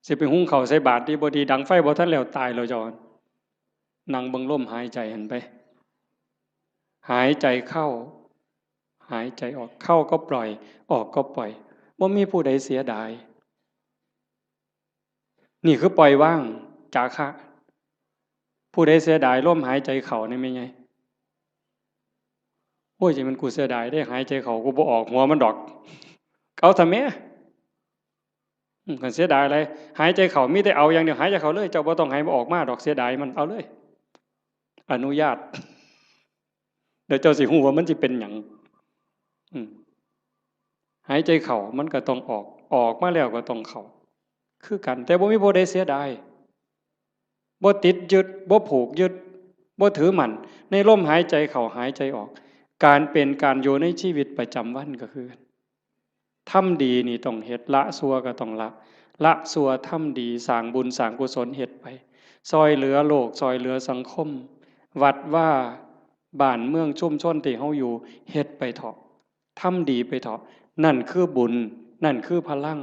สิไปหุงข้าวใส่บาตรที่บ่ดีดังไฟบ่ทันแล้วตายแล้วเจ้านั่งเบิ่งลมหายใจหันไปหายใจเข้าหายใจออกเข้าก็ปล่อยออกก็ปล่อยบ่มีผู้ใดเสียดายนี่คือปล่อยว่างจาคะผู้ใดเสียดายลมหายใจเข้านี่แม่นไงโอ้ยจิมันกูเสียดายได้หายใจเข้ากูบ่ออกหัวมันดอกเอาทำแม่กันเสียดายอะไรหายใจเข้ามีแต่เอาอย่างเดียวหายใจเข้าเลยเจ้าบ่ต้องให้มันออกมาดอกเสียดายมันเอาเลยอนุญาตเดี๋ยวเจ้าสิฮู้ว่ามันสิเป็นหยังหายใจเข้ามันก็ต้องออกมาแล้วก็ต้องเข้าคือกันแต่บ่มีผู้ใดเสียดายบ่ติดยึดบ่ผูกยึดบ่ถือมั่นในลมหายใจเข้าหายใจออก การเป็นการอยู่ในชีวิตประจำวันก็คือทำดีนี่ต้องเฮ็ดละชั่วก็ต้องละชั่วทำดีสร้างบุญสร้างกุศลเฮ็ดไปซอยเหลือโลกซอยเหลือสังคมวัดว่าบ้านเมืองชุมชนที่เฮาอยู่เฮ็ดไปเถาะทำดีไปเถาะนั่นคือบุญนั่นคือพลัง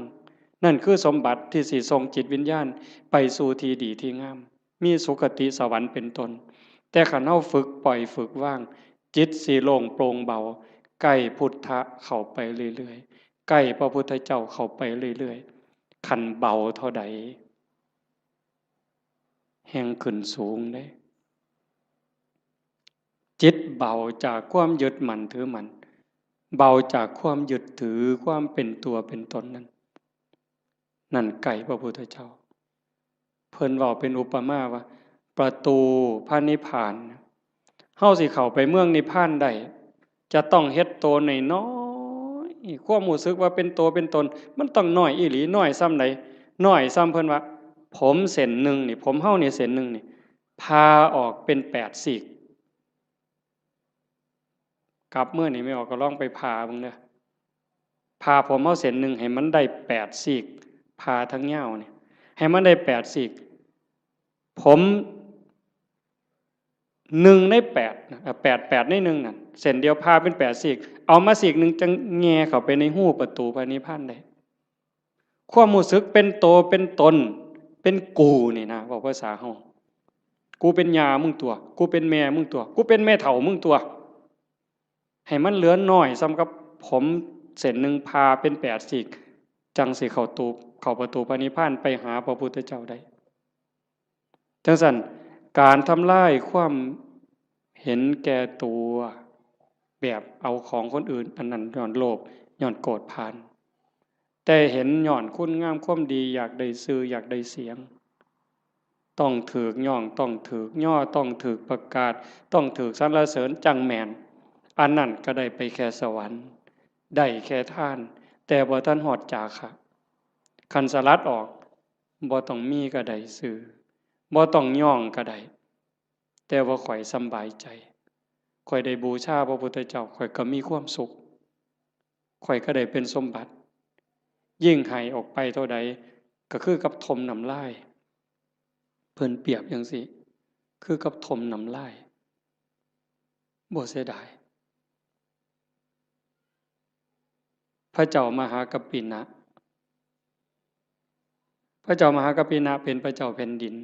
นั่นคือสมบัติที่สิส่งจิตวิญญาณไปสู่ที่ดีที่งามมีสุคติสวรรค์เป็นต้นแต่คันเฮาฝึกปล่อยฝึกว่างจิตสิโล่งโปร่งเบาใกล้พุทธะเข้าไปเรื่อยๆใกล้พระพุทธเจ้าเข้าไปเรื่อยๆคันเบาเท่าใดแห่งขึ้นสูงเด้จิตเบาจากความยึดมั่นถือมั่นเบาจากความยึดถือความเป็นตัวเป็นตนนั่นไก่พระพุทธเจ้าเพิ่นเว้าเป็นอุปมาว่าประตูพระนิพพานเฮาสิเข้าไปเมืองนิพพานได้จะต้องเฮ็ดโตน้อยๆความรู้สึกว่าเป็นตัวเป็นตนมันต้องน้อยอีหลีน้อยซ้ำใดน้อยซ้ำเพิ่นว่าผมเส้นหนึ่งนี่ผมเฮานี่เส้นหนึ่งนี่พาออกเป็น8ซีกกลับเมื่อนี่ไม่ออกก็ลองไปพาเบิ่งเด้อพาผมเฮาเส้นหนึ่งให้มันได้8ซีกพาทั้งยาวนี่ให้มันได้8ซีกผม1 ใน 8นะ8ใน1นั่นเส้นเดียวพาเป็น8ซีกเอามาซีกนึงจังแง่เข้าไปในหูประตูพระนิพพานได้ความรู้สึกเป็นโตเป็นตนเป็นกูนี่นะบอกภาษาเฮากูเป็นยามึงตัวกูเป็นแม่มึงตัวกูเป็นแม่เฒ่ามึงตัวให้มันเหลือน้อยซ้ำกับผมเส้นหนึ่งพาเป็น8ซีกจังสิเข้าประตูพระนิพพานไปหาพระพุทธเจ้าได้จังซั่นการทำลายความเห็นแก่ตัวแบบเอาของคนอื่นอันนั้นย้อนโลภย้อนโกรธพานแต่เห็นย้อนคุณงามความดีอยากได้ชื่ออยากได้เสียงต้องถูกย่องต้องถูกย่อต้องถูกประกาศต้องถูกสรรเสริญจังแม่นอันนั้นก็ได้ไปแค่สวรรค์ได้แค่ท่านแต่บ่ทันฮอดจาคะคันสลัดออกบ่ต้องมีก็ได้ชื่อบ่ต้องย่องก็ได้แต่ว่าข่อยสำบายใจข่อยได้บูชาพระพุทธเจ้าข่อยก็มีความสุขข่อยก็ได้เป็นสมบัติยิ่งให้ออกไปเท่าใดก็คือกับทมน้ำลายเพิ่นเปรียบจังซี่คือกับทมน้ำลายบ่เสียดายพระเจ้ามหากัปปินะพระเจ้ามหากัปปินะเป็นพระเจ้าแผ่นดิน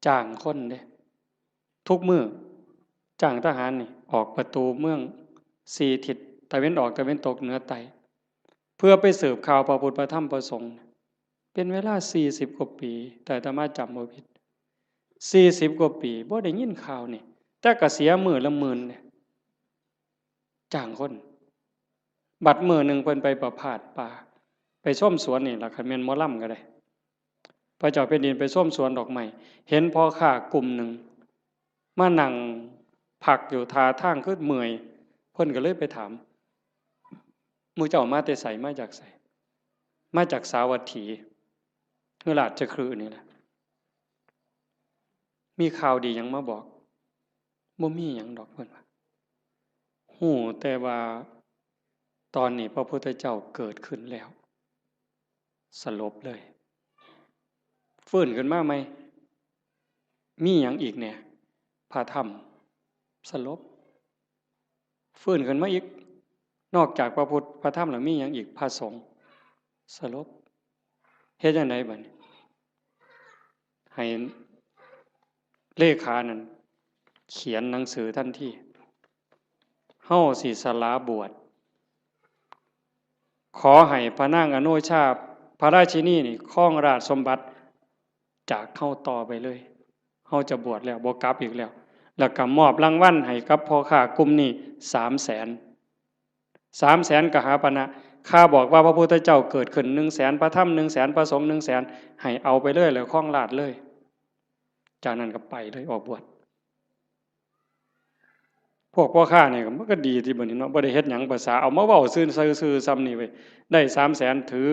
จ้างคนเด้ทุกมื้อจ้างทหารนี่ออกประตูเมือง4ทิศตะเว้นออกตะเว้นตกเหนือใต้เพื่อไปสืบข่าวพระพุทธพระธรรมพระสงฆ์เป็นเวลา40กว่าปีแต่อาตมาจำบ่ผิด40กว่าปีบ่ได้ยินข่าวนี่แต่ก็เสียมื้อละหมื่นเนี่ยจ้างคนบัดมื้อนึงเพิ่นไปประพาสป่าไปชมสวนนี่ล่ะคันแม่นหมอลำก็ได้พระเจ้าแผ่นดินไปชมสวนดอกไม้เห็นพ่อค้ากลุ่มหนึ่งมานั่งพักอยู่ท่าทางคือเมื่อยเพิ่นก็เลยไปถามหมู่เจ้ามาแต่ไสมาจากไสมาจากสาวัตถีเฮือราชคฤห์นี่แหละมีข่าวดีหยังมาบอกบ่มีหยังดอกเพิ่นว่าฮู้แต่ว่าตอนนี้พระพุทธเจ้าเกิดขึ้นแล้วสลบเลยฟื้นขึ้นมาไหมมีหยังอีกเนี่ยพระธรรมสลบฟื้นขึ้นมาอีกนอกจากพระพุทธพระธรรมแล้วมีหยังอีกพระสงฆ์สลบเฮ็ดจังไดบัดนี้ให้เลขานั่นเขียนหนังสือทันทีเฮาสิสละบวชขอให้พระนางอโนชาพระราชินีนี่ครองราชสมบัติจากเฮาต่อไปเลยเฮาจะบวชแล้วบ่กลับอีกแล้วก็มอบรางวัลให้กับพ่อค้ากลุ่มนี้300,000 300,000กหาปณะข้าบอกว่าพระพุทธเจ้าเกิดขึ้น100,000พระธรรม100,000พระสงฆ์100,000ให้เอาไปเลยแล้วครองราชเลยจากนั้นก็ไปเลยออกบวชพวกพ่อค้านี่ก็มันก็ดีที่บัดนี้เนาะบ่ได้เฮ็ดหยังภาษาเอามาเว้าซื่อๆซ้ำนี่เว้ยได้300,000ถือ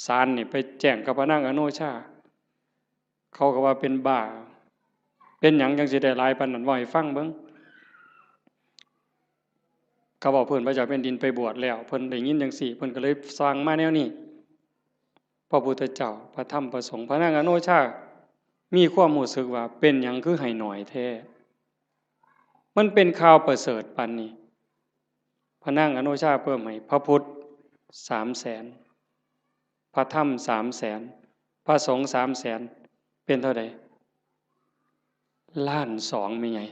ศาลนี่ไปแจ้งกับพระนางอโนชาเขาก็ว่าเป็นบ้าเป็นหยังจังสิได้หลายปานนั้นว่าให้ฟังเบิ่ง เขาบอกเพิ่นพระเจ้าแผ่นดินไปบวชแล้วเพิ่นได้ยินจังซี่เพิ่นก็เลยสร้างมาแนวนี้พระพุทธเจ้าพระธรรมพระสงฆ์พระนางอโนชามีความรู้สึกว่าเป็นหยังคือให้หน่อยแท้มันเป็นข่าวประเสริฐปานนี้พระนางอโนชาเพิ่มให้พระพุทธ300,000พระธรรม300,000พระสงฆ์300,000เป็นเท่าใด1,200,000ไม่ใหญ่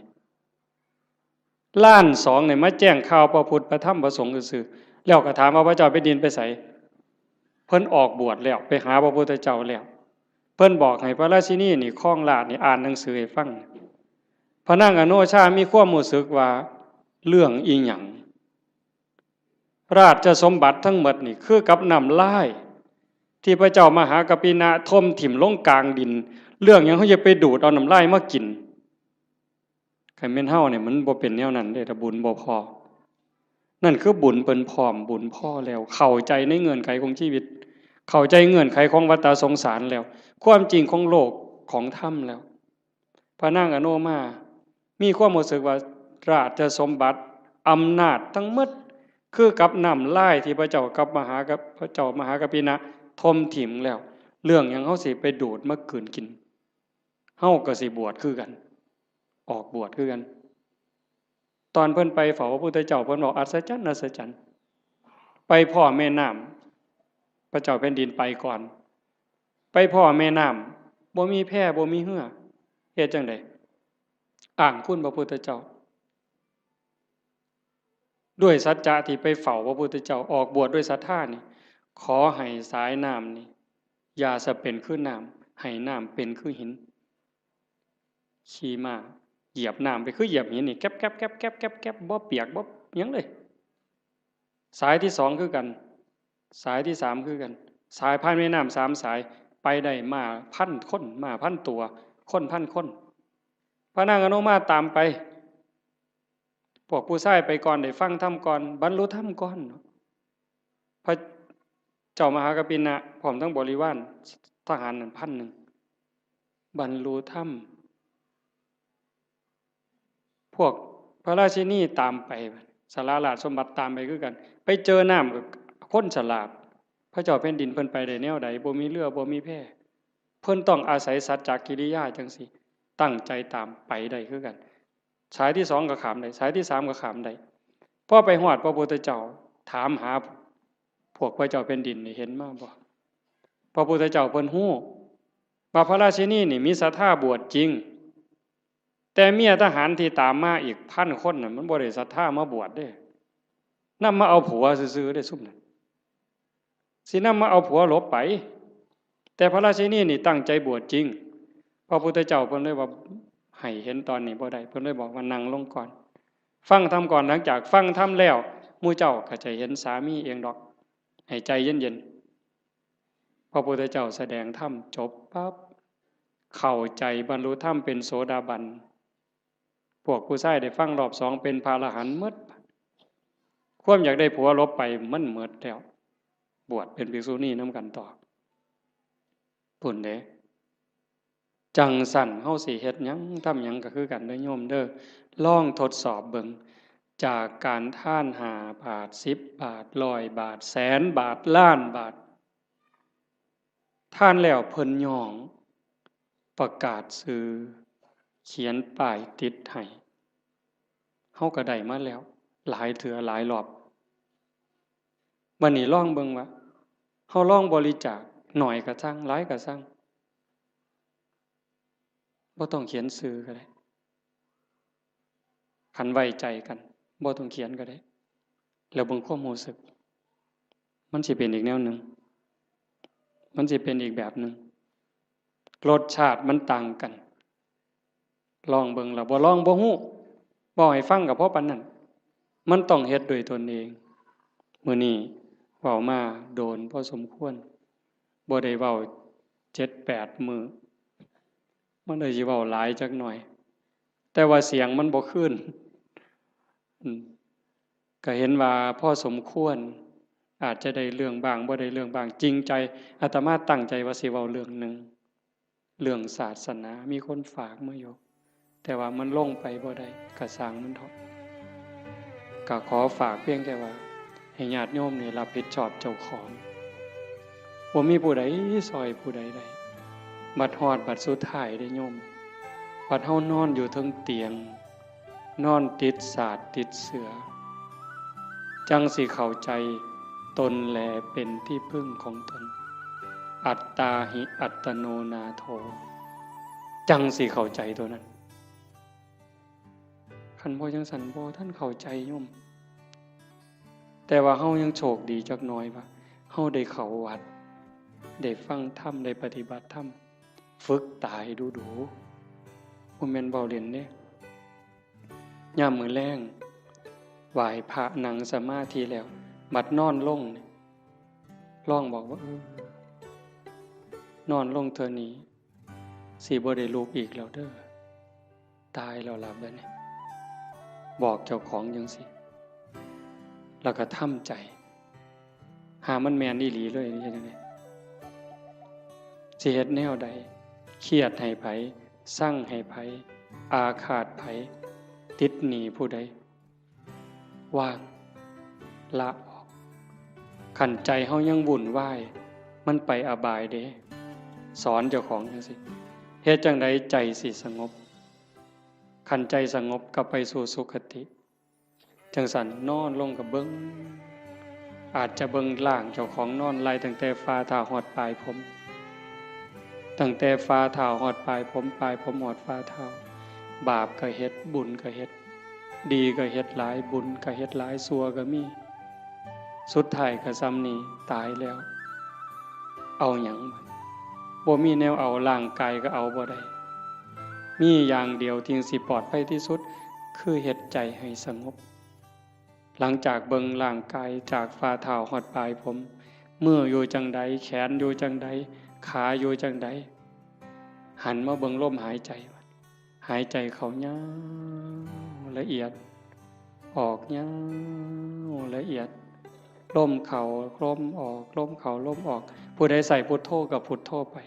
1,200,000เนี่ยมาแจ้งข่าวพระพุทธพระธรรมพระสงฆ์ซื่อๆแล้วก็ถามว่าพระเจ้าแผ่นดินไปไสเพิ่นออกบวชแล้วไปหาพระพุทธเจ้าแล้วเพิ่นบอกให้พระราชินีนี่คล้องลาดนี่อ่านหนังสือให้ฟังพระนางอโนชามีความรู้สึกว่าเรื่องอีหยังราชสมบัติทั้งหมดนี่คือกับน้ำลายที่พระเจ้ามหากัปปินะทมถิ่มลงกลางดินเรื่องหยังเขาจะไปดูดเอาน้ำลายมากินใครแม่นเฮาเนี่ยมันบ่เป็นแนวนั้นเด้ถ้าบุญบ่พอนั่นคือบุญเปิ้นพร้อมบุญพอแล้วเข้าใจในเงื่อนไขของชีวิตเข้าใจเงื่อนไขของวัฏสงสารแล้วความจริงของโลกของธรรมแล้วพระนางอโนมามีความรู้สึกว่าราชสมบัติอำนาจทั้งหมดคือกับน้ำลายที่พระเจ้ากับพระเจ้ามหากัปปินะทมถิ่มแล้วเรื่องหยังเฮาสิไปดูดมากืนกินเฮาก็สิบวชคือกันออกบวชคือกันตอนเพิ่นไปเฝ้าพระพุทธเจ้าเพิ่นบอกอัศจรรย์อัศจรรย์ไปพ่อแม่น้ำพระเจ้าแผ่นดินไปก่อนไปพ่อแม่น้ำบ่มีแพบ่มีเหือเฮ็ดจังได๋อ้างคุณพระพุทธเจ้าด้วยสัจจะที่ไปเฝ้าพระพุทธเจ้าออกบวชด้วยศรัทธานี่ขอให้สายน้ำนี่อย่าสะเป็นคือน้ำให้น้ำเป็นคือหินขี่ม้าเหยียบน้ำไปคือเหยียบหินนี่แก๊บแก๊บแก๊บแก๊บแก๊บแก๊บบ่เปียกบ่หยังเลยสายที่2คือกันสายที่3คือกันสายผ่านแม่น้ำ3สายไปได้มา1,000 คนมา1,000 ตัวคน1,000 คนพระนางอนุมาตามไปพวกผู้ชายไปก่อนได้ฟังธรรมก่อนบรรลุธรรมก่อนพระเจ้ามหากัปปินะพร้อมทั้งบริวารทหารนั่น1,000บรรลุธรรมพวกพระราชินีตามไปสาราราชสมบัติตามไปคือกันไปเจอน้ำกับคนฉลาดพระเจ้าแผ่นดินเพิ่นไปได้แนวใดบ่มีเรือบ่มีแพเพิ่นต้องอาศัยสัจจกิริยาจังซี่ตั้งใจตามไปได้คือกันสายที่2ก็ข้ามได้สายที่3ก็ข้ามได้พอไปฮอดพระพุทธเจ้าถามหาพวกพระเจ้าแผ่นดินนี่เห็นมาบ่พระพุทธเจ้าเพิ่นฮู้ว่าพระราชินีนี่มีศรัทธาบวชจริงแต่เมียทหารที่ตามมาอีก1,000 คนน่ะมันบ่ได้ศรัทธามาบวชเด้นำมาเอาผัวซื่อๆได้ซุ่มนั้นสินำมาเอาผัวหลบไปแต่พระราชินีนี่ตั้งใจบวชจริงพระพุทธเจ้าเพิ่นเลยว่าให้เห็นตอนนี้บ่ได้เพิ่นเลยบอกว่านั่งลงก่อนฟังธรรมก่อนหลังจากฟังธรรมแล้วหมู่เจ้าก็จะเห็นสามีเองดอกให้ใจเย็นๆพระพุทธเจ้าแสดงธรรมจบปั๊บเข้าใจบรรลุธรรมเป็นโสดาบันพวกผู้ชายได้ฟังรอบ2เป็นพระอรหันต์หมดความอยากได้ผัวลบไปมันหมดแล้วบวชเป็นภิกษุณีนำกันต่อพุ่นเด้จังสั่นเฮาสิเฮ็ดหยังทำหยังก็คือกันเด้อโยมเด้อลองทดสอบเบิ่งจากการท่าน5 บาท10 บาท100 บาทแสนบาทล้านบาทท่านแล้วเพิ่นย่องประกาศซื้อเขียนป้ายติดให้เฮาก็ได้มาแล้วหลายเทื่อหลายรอบบัดนี้ลองเบิ่งว่าเฮาลองบริจาคหน่อยก็ซังหลายก็ซังบ่ต้องเขียนชื่อก็ได้คันไว้ใจกันบ่ต้องเขียนก็ได้แล้วเบิ่งความรู้สึกมันสิเป็นอีกแนวหนึ่งมันสิเป็นอีกแบบหนึ่งรสชาติมันต่างกันลองเบิ่งแล้วบ่ลองบ่ฮู้บ่ให้ฟังก็เพราะปานนั้นมันต้องเฮ็ดด้วยตนเองมื้อนี้เว้ามาโดนพอสมควรบ่ได้เว้า 7-8 มื้อมันเลยสิเว้าหลายจักหน่อยแต่ว่าเสียงมันบ่คืนก็เห็นว่าพอสมควรอาจจะได้เรื่องบ้างบ่ได้เรื่องบ้างจริงใจอาตมาตั้งใจว่าสิเว้าเรื่องนึงเรื่องศาสนามีคนฝากมาอยู่แต่ว่ามันลงไปบ่ได้ก็สร้างมันเถาะ ก็ขอฝากเพียงแค่ว่าให้ญาติโยมนี่รับผิดชอบเจ้าของบ่มีผู้ใดซอยผู้ใดได้บัดฮอดบัดสุดท้ายได้โยมบัดเฮานอนอยู่เทิงเตียงนอนติดสาดติดเสือจังสิเข้าใจตนแลเป็นที่พึ่งของตนอัตตาหิอัตโนนาโถจังสิเข้าใจตัวนั้นคันบ่จังสันบ่ท่านเข้าใจโยมแต่ว่าเฮายังโชคดีจักหน่อยว่าเฮาได้เข้าวัดได้ฟังธรรมได้ปฏิบัติธรรมฝึกตายดูๆบ่แม่นเว้าเล่นเด้ยามมื้อแลงไหว้พระนั่งสมาธิแล้วบัดนอนลงลองบอกว่านอนลงเทื่อนี้สิบ่ได้ลุกอีกแล้วเด้อตายแล้วล่ะบัดนี้บอกเจ้าของจังซี่แล้วก็ทำใจหามันแม่นอีหลีเลยนี่จังได๋สิเฮ็ดแนวใดเครียดให้ไผสั่งให้ไผอาฆาตไผติดหนี้ผู้ใดว่างละออกขันใจเฮายังวุ่นวายมันไปอบายเด้สอนเจ้าของจังซี่เฮ็ดจังไดใจสิสงบขันใจสงบก็ไปสู่สุคติจังสันนอนลงกับเบิ่งอาจจะเบิ่งล่างเจ้าของนอนไล่ตั้งแต่ฝ่าเท้าฮอดปลายผมตั้งแต่ฝ่าเท้าฮอดปลายผมปลายผมฮอดฝ่าเท้าบาปก็เฮ็ดบุญก็เฮ็ดดีก็เฮ็ดหลายบุญก็เฮ็ดหลายชั่วก็มีสุดท้ายก็ซ้ำนี้ตายแล้วเอาหยังบ่มีแนวเอาร่างกายก็เอาบ่ได้มีอย่างเดียวที่สิปลอดภัยที่สุดคือเฮ็ดใจให้สงบหลังจากเบิ่งร่างกายจากฝ่าเท้าฮอดปลายผมมืออยู่จังใดแขนอยู่จังใดขาอยู่จังใดหันมาเบิ่งลมหายใจหายใจเข้ายาวละเอียดออกยาวละเอียดลมเข้าลมออกลมเข้าลมออกผู้ใดใส่พุทโธกับพุทโธไป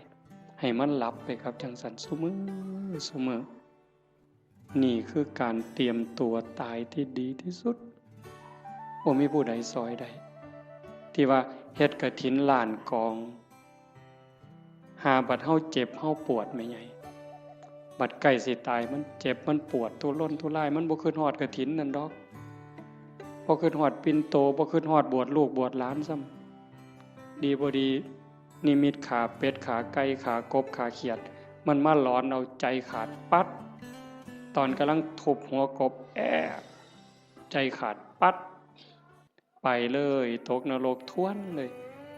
ให้มันหลับไปครับจังสันซุมื้อนี่คือการเตรียมตัวตายที่ดีที่สุดบ่มีผู้ใดซอยได้ที่ว่าเฮ็ดกฐินล้านกองหาบัดเฮาเจ็บเฮาปวดแม่ใหญ่บัดใกล้สิตายมันเจ็บมันปวดทุรนทุรายมันบ่คิดฮอดกฐินนั่นดอกบ่คิดฮอดปิ่นโตบ่คิดฮอดบวชลูกบวชหลานซ้ำดีบ่ดีนิมิตขาเป็ดขาไก่ขากบขาเขียดมันมาหลอนเอาใจขาดปัดตอนกำลังทุบหัวกบใจขาดปัดไปเลยตกนรกท้วนเลย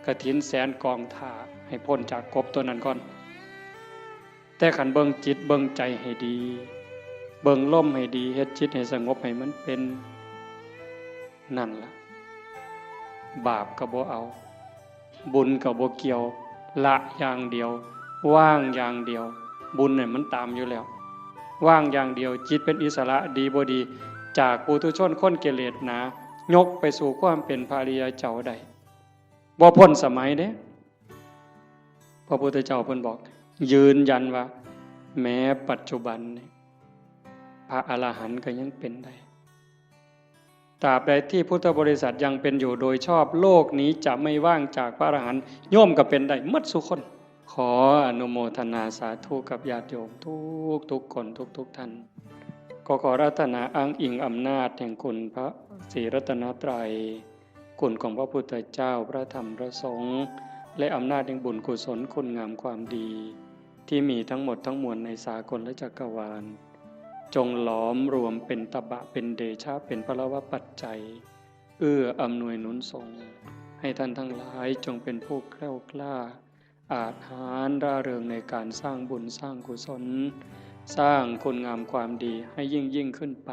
กฐินแสนกองท่าให้พ้นจากกบตัวนั้นก่อนแต่ขันเบิ่งจิตเบิ่งใจให้ดีเบิ่งลมให้ดีเฮ็ดจิตให้สงบให้มันเป็นนั่นล่ะบาปก็บ่เอาบุญก็บ่เกี่ยวละอย่างเดียวว่างอย่างเดียวบุญเนี่ยมันตามอยู่แล้วว่างอย่างเดียวจิตเป็นอิสระดีบ่ดีจากปุถุชนคนกิเลสหนายกไปสู่ความเป็นพระอริยเจ้าได้บ่พ้นสมัยเด้พระพุทธเจ้าเพิ่นบอกยืนยันว่าแม้ปัจจุบันพระอรหันต์ก็ยังเป็นได้ตราบใดที่พุทธบริษัทยังเป็นอยู่โดยชอบโลกนี้จะไม่ว่างจากพระอรหันต์โยมก็เป็นได้หมดทุกคนขออนุโมทนาสาธุกับญาติโยมทุกคนทุกท่านก็ขอรัตนาอ้างอิงอำนาจแห่งคุณพระศรีรัตนตรัยคุณของพระพุทธเจ้าพระธรรมพระสงฆ์และอำนาจแห่งบุญกุศลคุณงามความดีที่มีทั้งหมดทั้งมวลในสากลและจักรวาลจงหลอมรวมเป็นตบะเป็นเดชะเป็นพลวปัจจัยเอื้ออำนวยหนุนส่งให้ท่านทั้งหลายจงเป็นผู้แกล้วกล้าอาจหาญร่าเริงในการสร้างบุญสร้างกุศลสร้างคุณงามความดีให้ยิ่งขึ้นไป